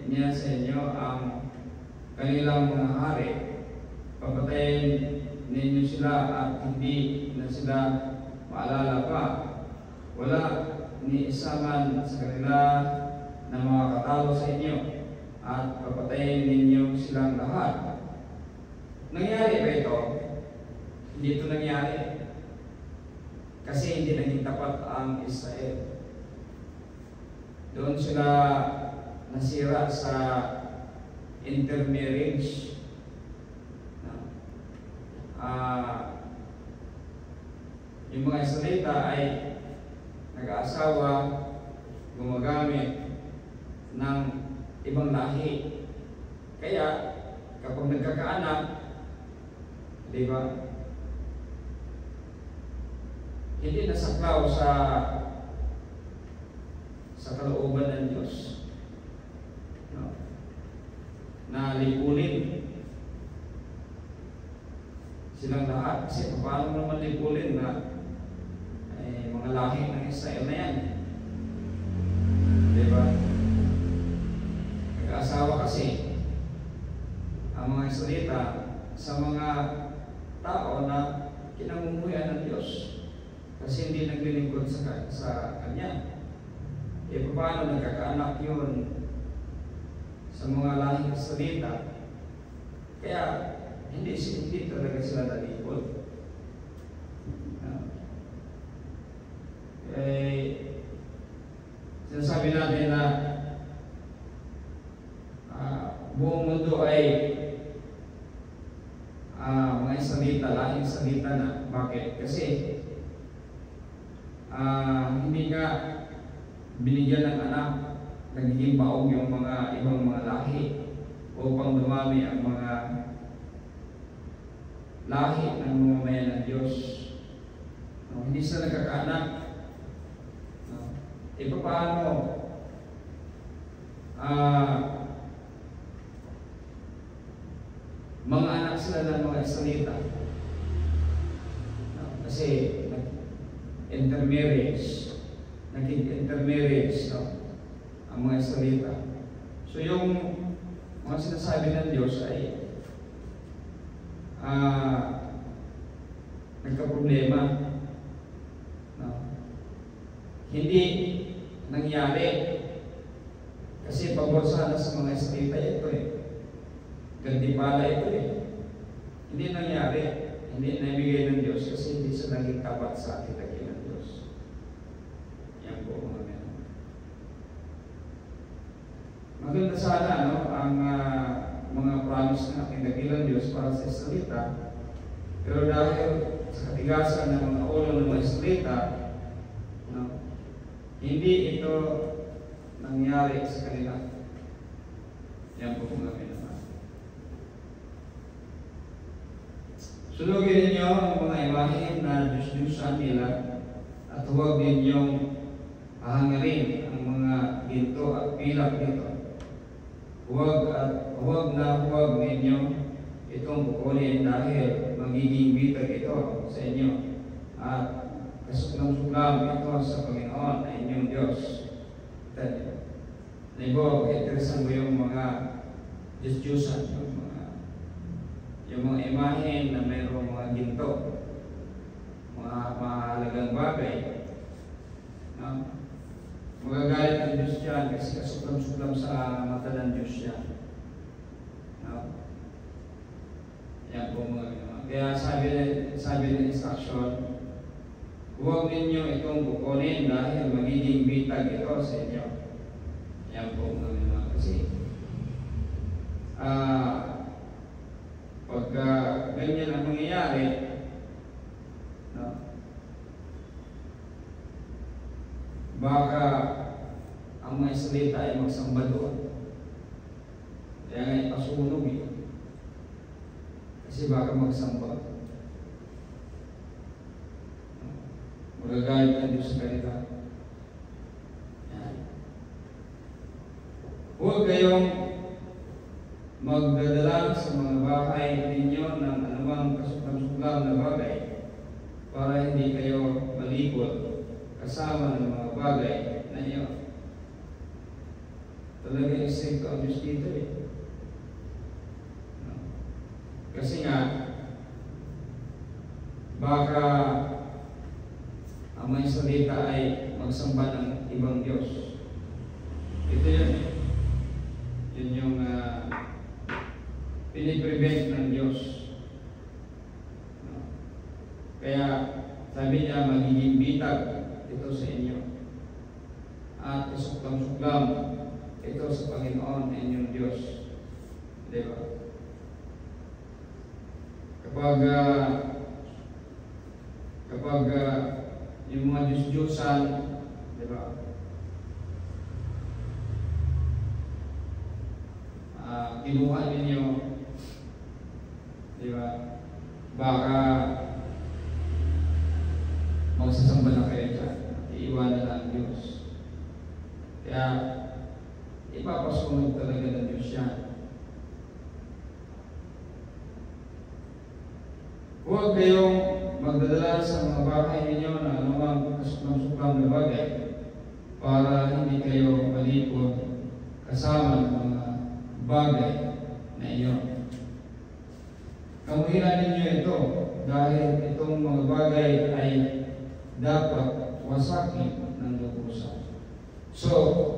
niya sa inyo ang kanilang mga hari. Papatayin ninyo sila at hindi na sila maalala pa. Wala ni isa man sa kanila na mga katalo sa inyo at papatayin ninyo silang lahat. Nangyari ba ito? Hindi ito nangyari. Kasi hindi naging tapat ang Israel. Doon sila nasira sa intermarriage. Yung mga Israelita ay nag-aasawa, gumagamit ng ibang lahi. Kaya kapag nagkakaanak, di ba, hindi nasaklaw sa kalooban ng Diyos, no? Na lipulin silang lahat. Kasi paano naman lipulin na mga lahi ng Israel na yan? Diba? Nag-aasawa kasi ang mga Israelita sa mga tao na kinamumuhian ng Diyos kasi hindi naglilingkod sa Kanya. E paano nagkakaanak yun sa mga lahing salita? Kaya hindi talaga sila nalingkod. Sinasabi natin na buong mundo ay mga salita, lahing salita na. Bakit? Kasi hindi nga binigyan ng anak, nagiging baog yung mga ibang mga lahi upang dumami ang mga lahi ng mamamayan ng Diyos. Hindi sila nagkakaanak. Paano mga anak sila ng mga salita? Kasi intermarriage, naging intermarriage ang mga salita. So yung mga sinasabi ng Diyos ay nagka-problema. Hindi nangyari kasi pabor sana sa mga salita ito gandipala ito Hindi nangyari, hindi naibigay ng Diyos kasi hindi siya naging tapat sa ating ng Diyos. Yan po mga men. Maganda sana ang mga promise na ating dakilang Diyos para sa salita, pero dahil sa katigasan ng mga ulo ng mga salita, hindi ito nangyari sa kanila. Yan po mga men. Sunugin ninyo ang mga imahe na Diyos-Diyusan nila at huwag ninyong pahangarin ang mga ginto at pilak nito. Huwag ninyo itong kukunin dahil magiging bitag ito sa inyo at kasuklam-suklam ito sa Panginoon na inyong Diyos. Naibo, interesan mo yung mga Diyos-Diyusan, yung mga imahe na mayroong mga ginto, mga mahalagang bagay. Magagalit ang Diyos dyan kasi kasuklam-suklam sa mata ng Diyos yan. Yan po mga kaya sabi ng instruction, huwag ninyo itong kukunin dahil magiging bitag ito sa inyo. Yan po mga kasi pagka ganyan ang mangyayari, baka ang mga salita ay magsamba doon. Kaya nga ipasunog kasi baka magsamba. Magagalit ang Diyos sa kanila. Huwag kayong magdadala sa mga bahay ninyo ng anumang kasuklam-suklam na bagay para hindi kayo malikot kasama ng mga bagay na iyon. Talaga isip ang Diyos dito Kasi nga, baka ang may salita ay magsamba ng ibang Diyos. Ito yun Yun yung piniprevent ng Diyos. Kaya sabi niya, magiging bitag ito sa inyo at kasuklam-suklam ito sa Panginoon inyong Diyos. Diba? Kapag yung mga Diyos-Diyosan, diba? Kinuha ninyo, diba? Baka magsasamba na kayo dyan. Iiwanan na ang Diyos. Kaya, ipapasunog talaga ng Diyos yan. Huwag kayong magdadala sa mga bahay ninyo na anumang kasuklam-suklam na bagay para hindi kayo malikot kasama ng mga bagay na iyon. Kamuhiran ninyo ito dahil itong mga bagay ay dapat wasakin ng lubusan. So,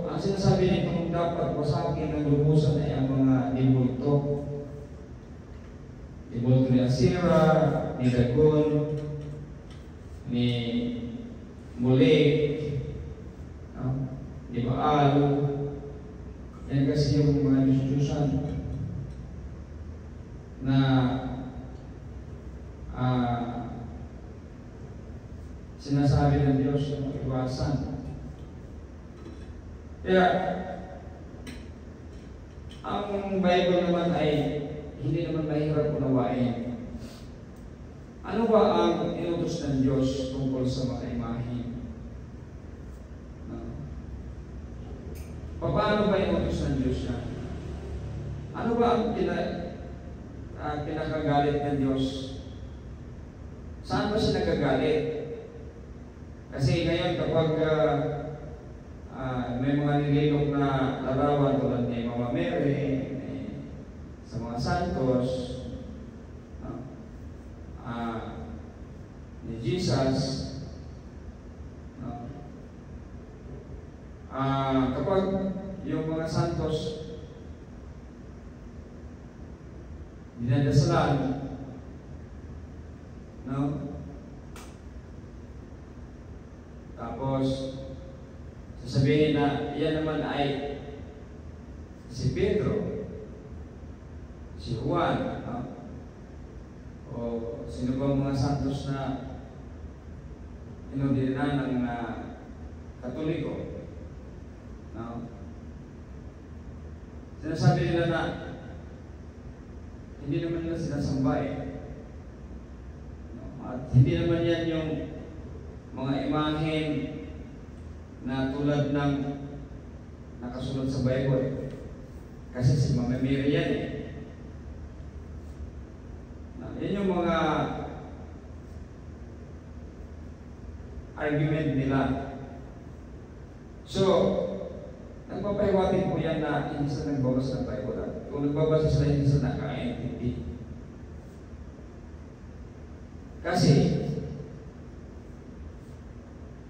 ang sinasabi nitong dapat wasakin ng lubusan ay ang mga dibulto. Dibulto ni Asira, ni Dagon, ni Molek, ni Baal. Yan kasi yung mga Diyos-Diyosan na sinasabi ng Diyos yung iwasan. Kaya, ang Bible naman ay hindi naman mahirap unawain. Ano ba ang inutos ng Diyos tungkol sa mga imahe? Paano ba inutos ng Diyos yan? Ano ba ang kinakagalit ng Diyos? Saan ba siya nagagalit? Kasi ngayon kapag may mga nililong na larawan tulad ni Mama Mary, sa mga santos, ni Jesus, kapag yung mga santos dinadasalan, no? Tapos sasabihin na yan naman ay si Pedro, si Juan, no? O sino ba mga santos na inordinahan ng Katoliko, no? Sinasabi nila na hindi naman nila sinasamba no? At hindi naman yan yung mga imahen na tulad ng nakasulat sa Bible. Kasi si Mama Mary yan yan yung mga argument nila. So, nagpapahiwatig po yan na hindi sila nagbabasa ng Bible. Kung nagbabasa sila, hindi sila nakaintindi. Kasi,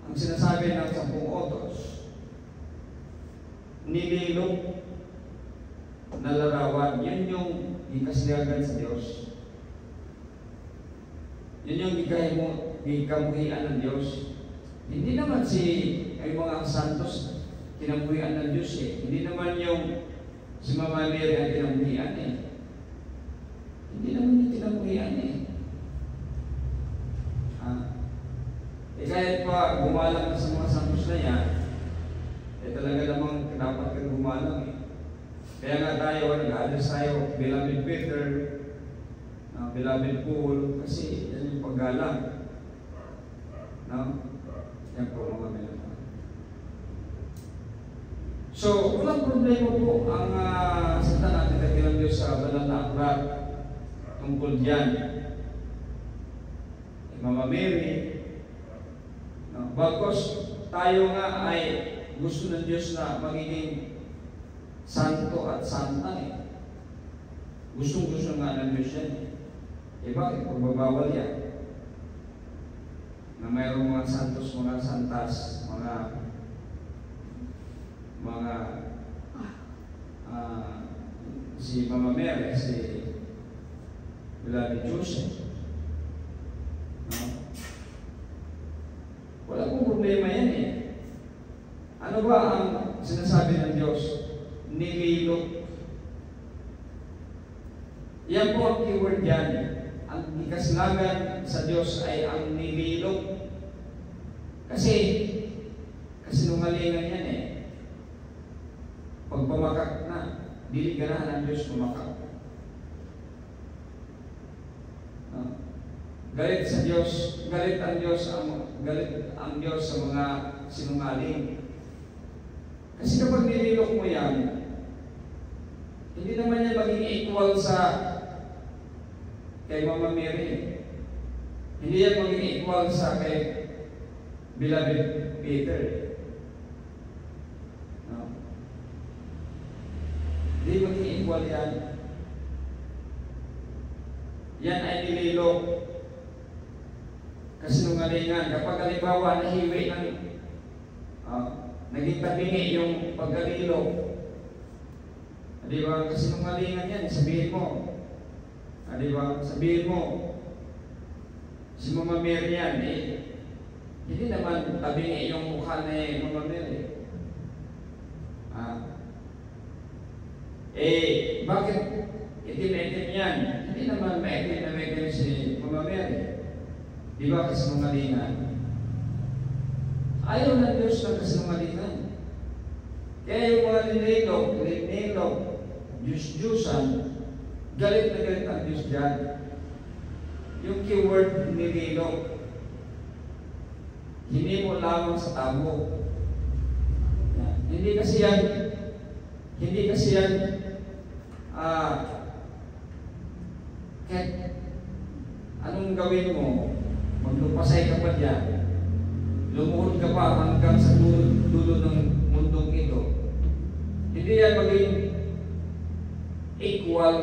ang sinasabi ng 10 utos, nililok na larawan, yun yung ikasliagan sa Diyos. Yun yung ikamuhian ng Diyos. Hindi naman ay mga santos kinamuhian ng Diyos Hindi naman yung si Mama Mary ang kinamuhian Hindi naman yung kinamuhian kahit pa gumalang na sa mga santos na yan, talaga namang dapat kang gumalang Kaya nga tayo, nag-address tayo, Beloved Peter, Beloved Paul, kasi yan yung paggalang. No? Yan po mga minamahal. So, walang problema po ang salita natin kagilang Diyos sa banal na aklat tungkol diyan. Mama Mary, no? Bagkos tayo nga ay gusto ng Diyos na magiging santo at santa Gustong-gusto nga ng Diyos yan bakit pagbabawal yan? Na mayroong mga santos, mga santas, si Mama Mary, si Beloved Joseph. No? Wala pong problema yan Ano ba ang sinasabi ng Diyos? Nililok. Yan po ang keyword yan. Ang ikaslagan sa Diyos ay ang nililok. Kasi nungalingan yan Pag pumakak na, dili ganahan ang Diyos pumakak. Galit sa Diyos, galit ang Diyos sa mga sinungaling. Kasi kapag nililok mo yan, hindi naman yan maging equal kay Mama Mary. Hindi yan maging equal kay Beloved Peter. No? Hindi maging equal yan. Yan ay nililok kasinungalingan. Kapag halimbawa nahiwi ng naging tabingi yung pagkalilo, di ba, kasinungalingan yan, sabihin mo. Di ba, sabihin mo, si Mama Mary yan, hindi naman tabingi yung mukha ni Mama Mary. Bakit itim-itim yan? Hindi naman maitim na maitim si Mama Mary. Di ba, kasinungalingan? Ayaw ng Diyos ng kasinungalingan. Kaya yung mga nililog, Diyos-Diyusan, galit na galit ang Diyos dyan. Yung keyword nililog, hindi mo lamang sa tabo. Hindi kasi yan, kahit anong gawin mo, maglupasay ka pa dyan, lumuhod ka pa hanggang sa dulo ng mundong ito, hindi yan maging equal.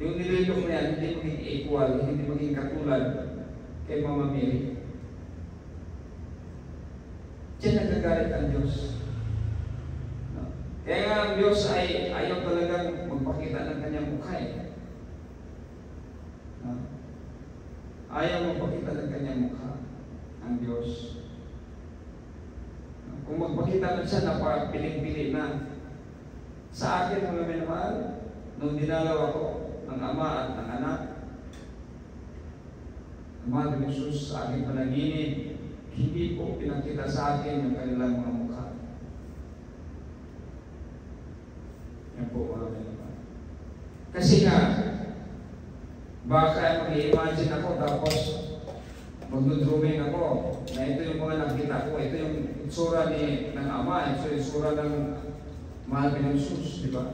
Yung nililok na yan, hindi maging equal, hindi maging katulad kay Mama Mary. Diyan nagagalit ang Diyos. Kaya nga ang Diyos ay ayaw talagang magpakita ng kanyang mukha. Ayaw magpakita ng kanyang mukha ang Diyos. Kung magpakita na siya, napapiling-pili na. Sa akin, mga minamahal, nung dinalaw ako ng Ama at ng Anak, Ama ng Jesus sa aking panaginip, hindi po pinakita sa akin yung kanilang mga mukha. Yan po, mga minamahal. Kasi nga, baka mag-i-imagine ako tapos mag-drawing ako na ito yung mga nakita ko, ito yung itsura ng Ama, ito yung itsura ng mahal ng Jesus, di ba?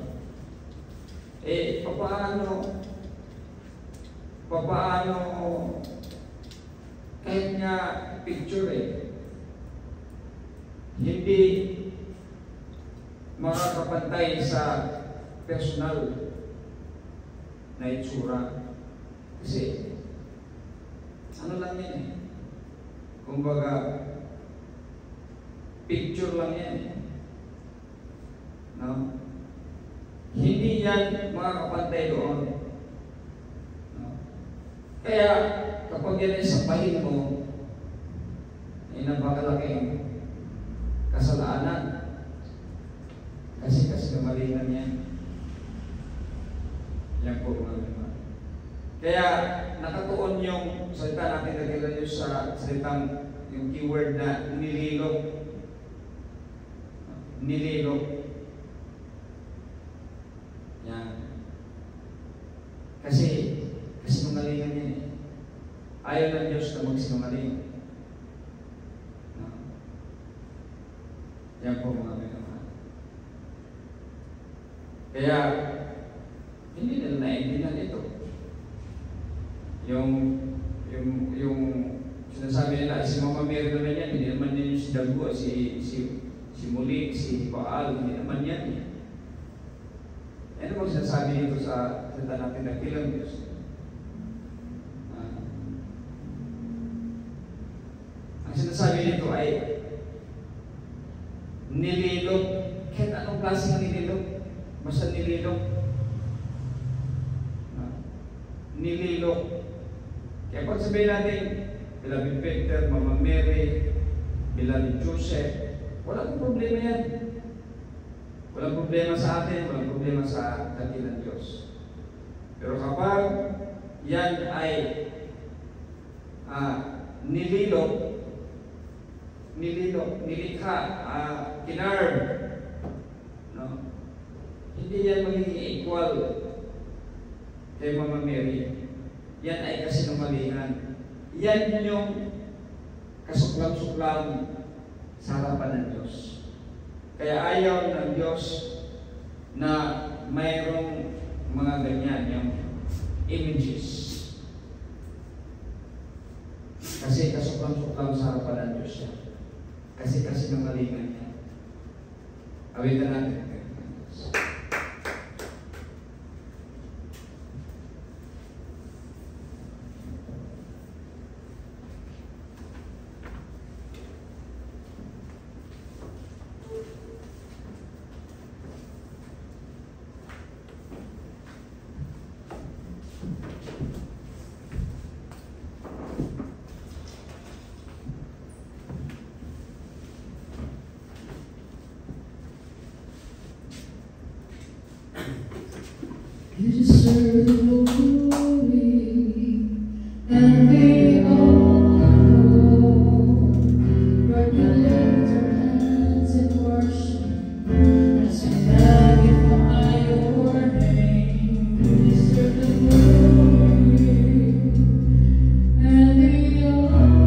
Papaano kahit nga picture hindi makakapantay sa personal na itsura. Kasi ano lang yan kumbaga picture lang yan no? Hindi yan makakapantay doon, no? Kaya kapag yan ay sampahin mo ay napakalaking kasalanan kasi kamalingan yan. Yan po mga naman. Kaya nakatuon yung salita natin nagkala sa salitang yung keyword na nililog. Yan. Kasi sinungalingan yan eh. Ayaw ng Diyos na magsinungaling. No? Yan po mga naman. Kaya hindi nila naiintindihan ito. Yung sinasabi nila, si Mama Mary naman yan, hindi naman yan si Dago, si Mulik, si Baal, hindi naman yan. Ano bang sinasabi dito sa salita natin ng ilang Diyos? Ang sinasabi dito ay nililog. Kahit anong klaseng nililog, basta nililog. Nililog. Kaya pag sabihin natin, Beloved Peter, Mama Mary, Beloved Joseph, walang problema yan. Walang problema sa atin, walang problema sa dakilang Diyos. Pero kapag yan ay nilikha, kinarb, no? Hindi yan magiging equal kay Mama Mary. Yan ay kasinungalingan. Yan yung kasuklam-suklam sa harapan ng Diyos. Kaya ayaw ng Diyos na mayroong mga ganyan, yung images. Kasi kasuklam-suklam sa harapan ng Diyos yan. Kasi kasinungalingan niya. Awitan natin. You deserve the glory and the honor. Lord, we lift our hands in worship as we magnify your name. You deserve the glory and the honor.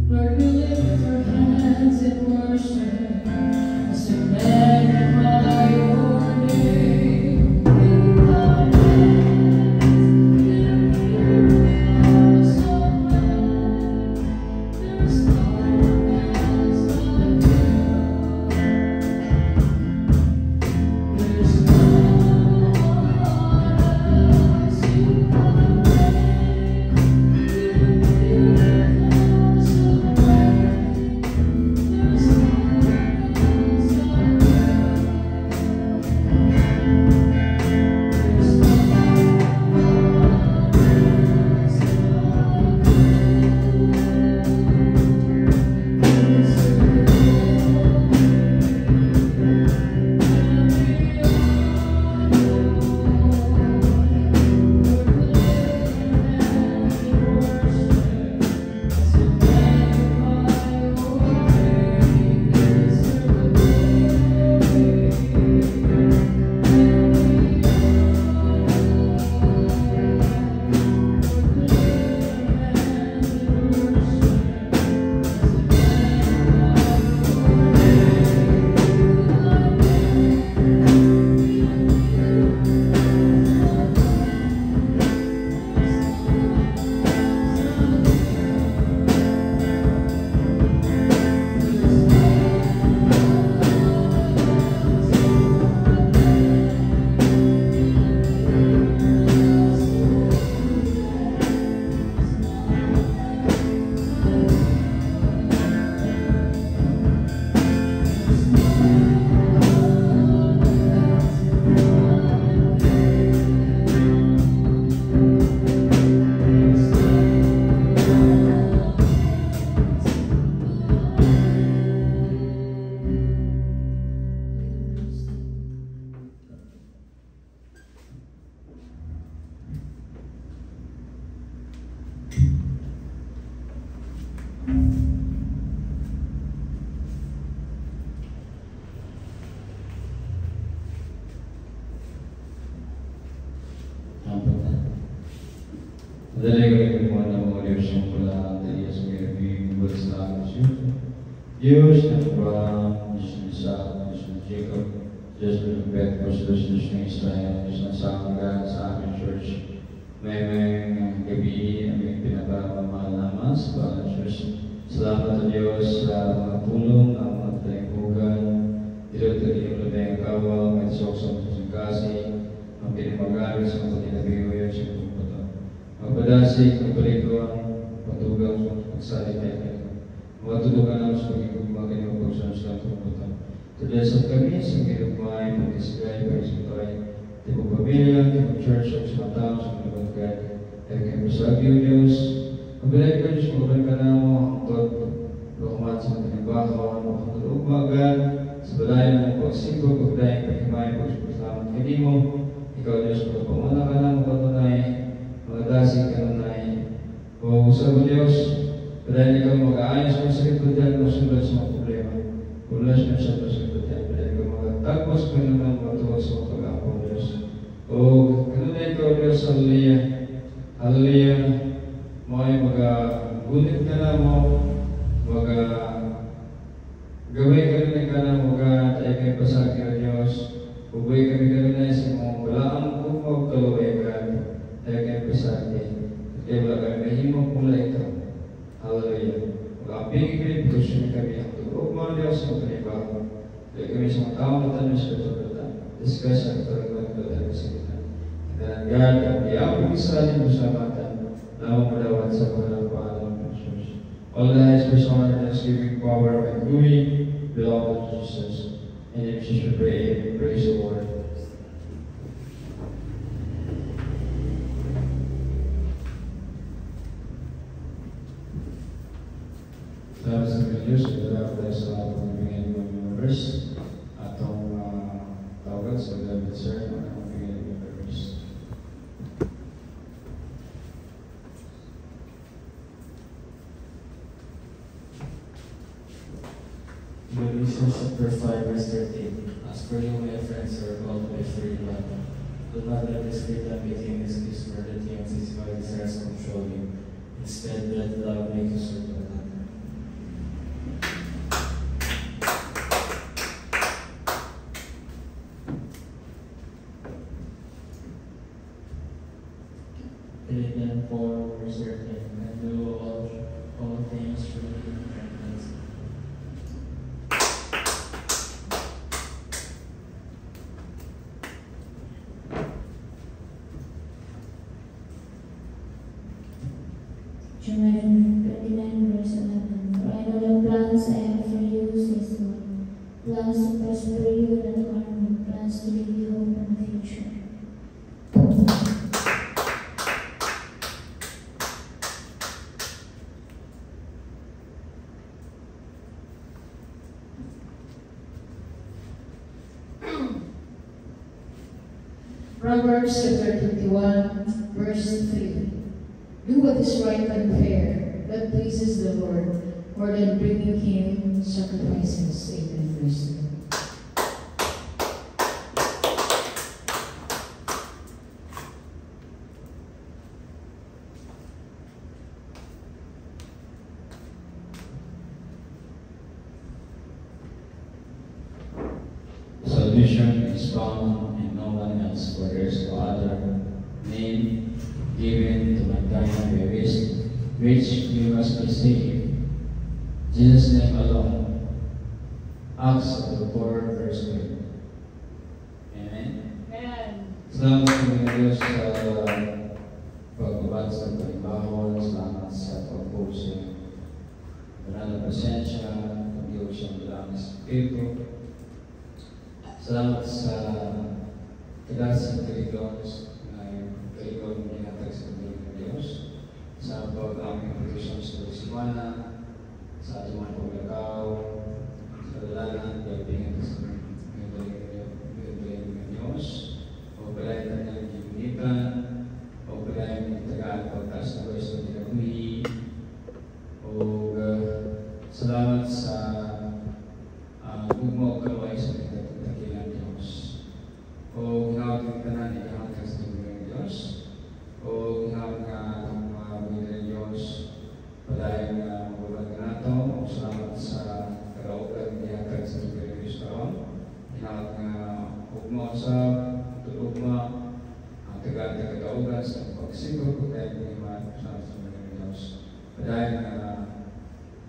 Lord, we lift our hands in worship as we magnify your name. In our hands, in you, so glad. There's no one else like you. There's no one else you have made. You come so glad. There's no one else like you. There's no Madali ko mo na mga Diyos yung pula ang Diyos ng Erwin, buwan sa akin siya. Diyos ng Abraham, Diyos ng Isaac, Diyos ng Jacob, Diyos ng Petros, Diyos ng Israel, Diyos ng Sangga sa aking church. May gabi na may pinapamahal naman sa Balang Diyos. Salamat sa Diyos sa mga tulong ng mga talimugan. Dito-dito yung labay ang kawal, may soksong sa kasi, ang pinamagamit sa mga tinabihoyan sa pagpunta. Magpadasig ng paliguan, patugang sa pagsalita ito. Matulungan namin sa pagkikugma kanyang pagsunod sa pagpunta. Tulasat kami sa ginugmay, pag-isgay, pag-isgay, tipong pamilya, tipong church, at sa mga tao, sa mga bagay. Kaya kayo sa Agyo Diyos, mabilay ka Diyos, mabilay ka na mo, ang tot, lukumat sa mga pagbahaw, makatulog magad, sa balayan ng pagsibog, pagdaing, pagkimay, pagsupaslamat kini mo, ikaw Diyos, pagpamana ka na mo katunay, mga dasig ka nanay. O sa Diyos, dahil ikaw mag-aayos mo sa ikutan, masunod sa mga problema. Ulas na siya sa ikutan, dahil ikaw magtagpos ko naman matuwag sa mga pag-aapong Diyos. O kanunay ikaw Diyos, hallelujah, hallelujah, mga mag-gunit ka na mo, gawin kami ka na mo, tayo kayo pasag ka Diyos, ubuhay kami na sa mga walaan kung magkalaway ka. Tayo kayo pasagin. Kaya wala kami nahimang mula ikaw. Hallelujah. Mag-amping kami, pagkasunod kami ang tulog mga Diyos sa panibago. Kaya kami sa mga tao na tanong sa pagkata. Discuss ang talagang pagkata sa kita. And God, kami ang pag-isalin mo sa mata na madawat sa mga paalam ng Diyos. All the highest person and thanksgiving power and glory belong to Jesus. And in Jesus we pray, praise the Lord. Salamat sa Diyos, salamat tayo sa pagpingin ng mga verse atong tawagan sa David Sir. chapter 5, verse 13. As for you, my friends, who are called to be free, but do not let this freedom become an excuse for the things physical desires control you. Instead, let love make you serve one another. Philippians 4, verse 13. And do all things through him and Christ. Jeremiah 29, verse 11. For I know the plans I have for you, says the Lord. Plans to prosper you, not harm you. Plans to give you hope and a future. Proverbs chapter 21, verse 3. Do what is right and fair, that pleases the Lord, more than bringing him sacrifices. Amen. Verse 2. Salvation is found in no one else, for there is no other name given to mankind by which we must be saved. Jesus' name alone. Acts of the 4, verse 2. Amen. Salamat sa mga Diyos sa pagbabag sa pagibahon, salamat sa pagpuso. Banal na presensya, pag-iwag siyang dalang Espiritu. Salamat sa tagas ng Kaligaws na Kaligaw ng ginatag sa Kaligaw ng Diyos sa pag-aming proteksyon sa Simana, sa ating mga paglakaw, sa dalanan, pagpingan sa ng Diyos, o palayan ng Giminitan, o palayan ng tagaan pagtaas na Diyos ng Tinaguhi, o salamat sa bugmo o kalaway sa takilang Diyos. O ginawag ng tanan, ginawag ka sa ng Diyos. O ginawag nga ng mga mga Diyos, palayan nga mabulag na ito. O salamat sa karaugan ng ginawag sa ng Diyos karon. Ginawag nga bugmo sa tulugma, ang taga-kaugan sa pagsigod, pagkain ng iman, salamat sa ng Diyos. Palayan nga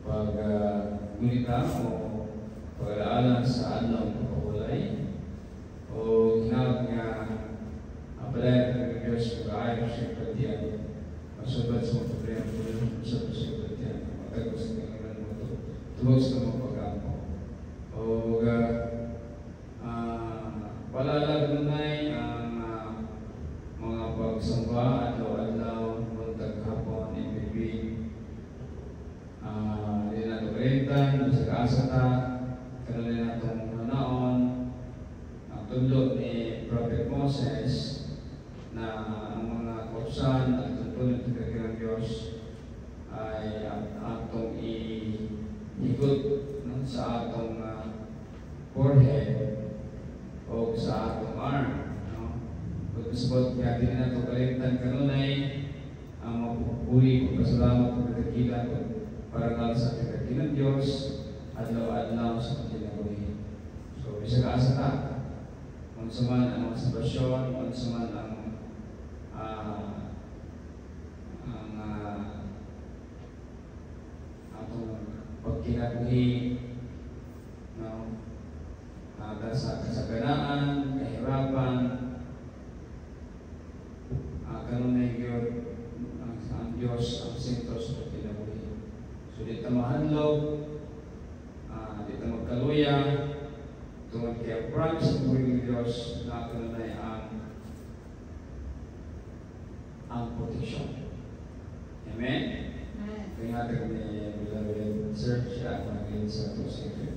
pag-gunita o pag-aalang sa adlaw ng pagpapulay o ginawag nga apalayan ng Diyos pag-aayon sa kapatiyan masubad sa mga problema masubad sa kapatiyan matagos sa mga tubog sa mga pag-ampo o palalag nunay ang mga pagsamba adlaw-adlaw buntag hapon MPP hindi na ito kalintan sa kaasata kanila na itong manaon ang tundok ni Prophet Moses na ang mga kausan at tundok ng kakilang Diyos ay atong ihigot sa atong forehead o sa atong arm. Pagkasabot kaya din na itong kalimtan kanunay ang mapupuri o kasalamat o katakilan para sa katakilan Diyos adlaw-adlaw sa pagkinabuhi. So, bisa ka asa ka. Kung saman ang mga sitwasyon, kung saman ang atong pagkinabuhi, no? Sa kasaganaan, kahirapan, kanunay yun, ang Diyos, ang sentro sa pagkinabuhi. So, dito mahadlog, dito magkaluya, tungkol kaya promise ng buhay ng Diyos na kanunay ang protection. Amen? Kaya natin ni Beloved Sir, siya ang naging sa prosecutor.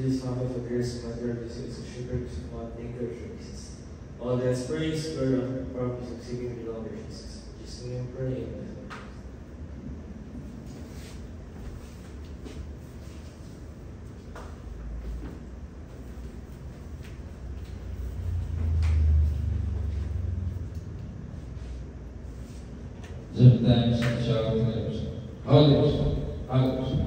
Jesus, Father, for grace, my dear, this is a shepherd, God, thank you for Jesus. All the praise, glory, and power is exceeding belong to Jesus. In Jesus' name, pray. Amen. Sometimes shout, Holy Ghost, Holy Ghost, Holy Ghost.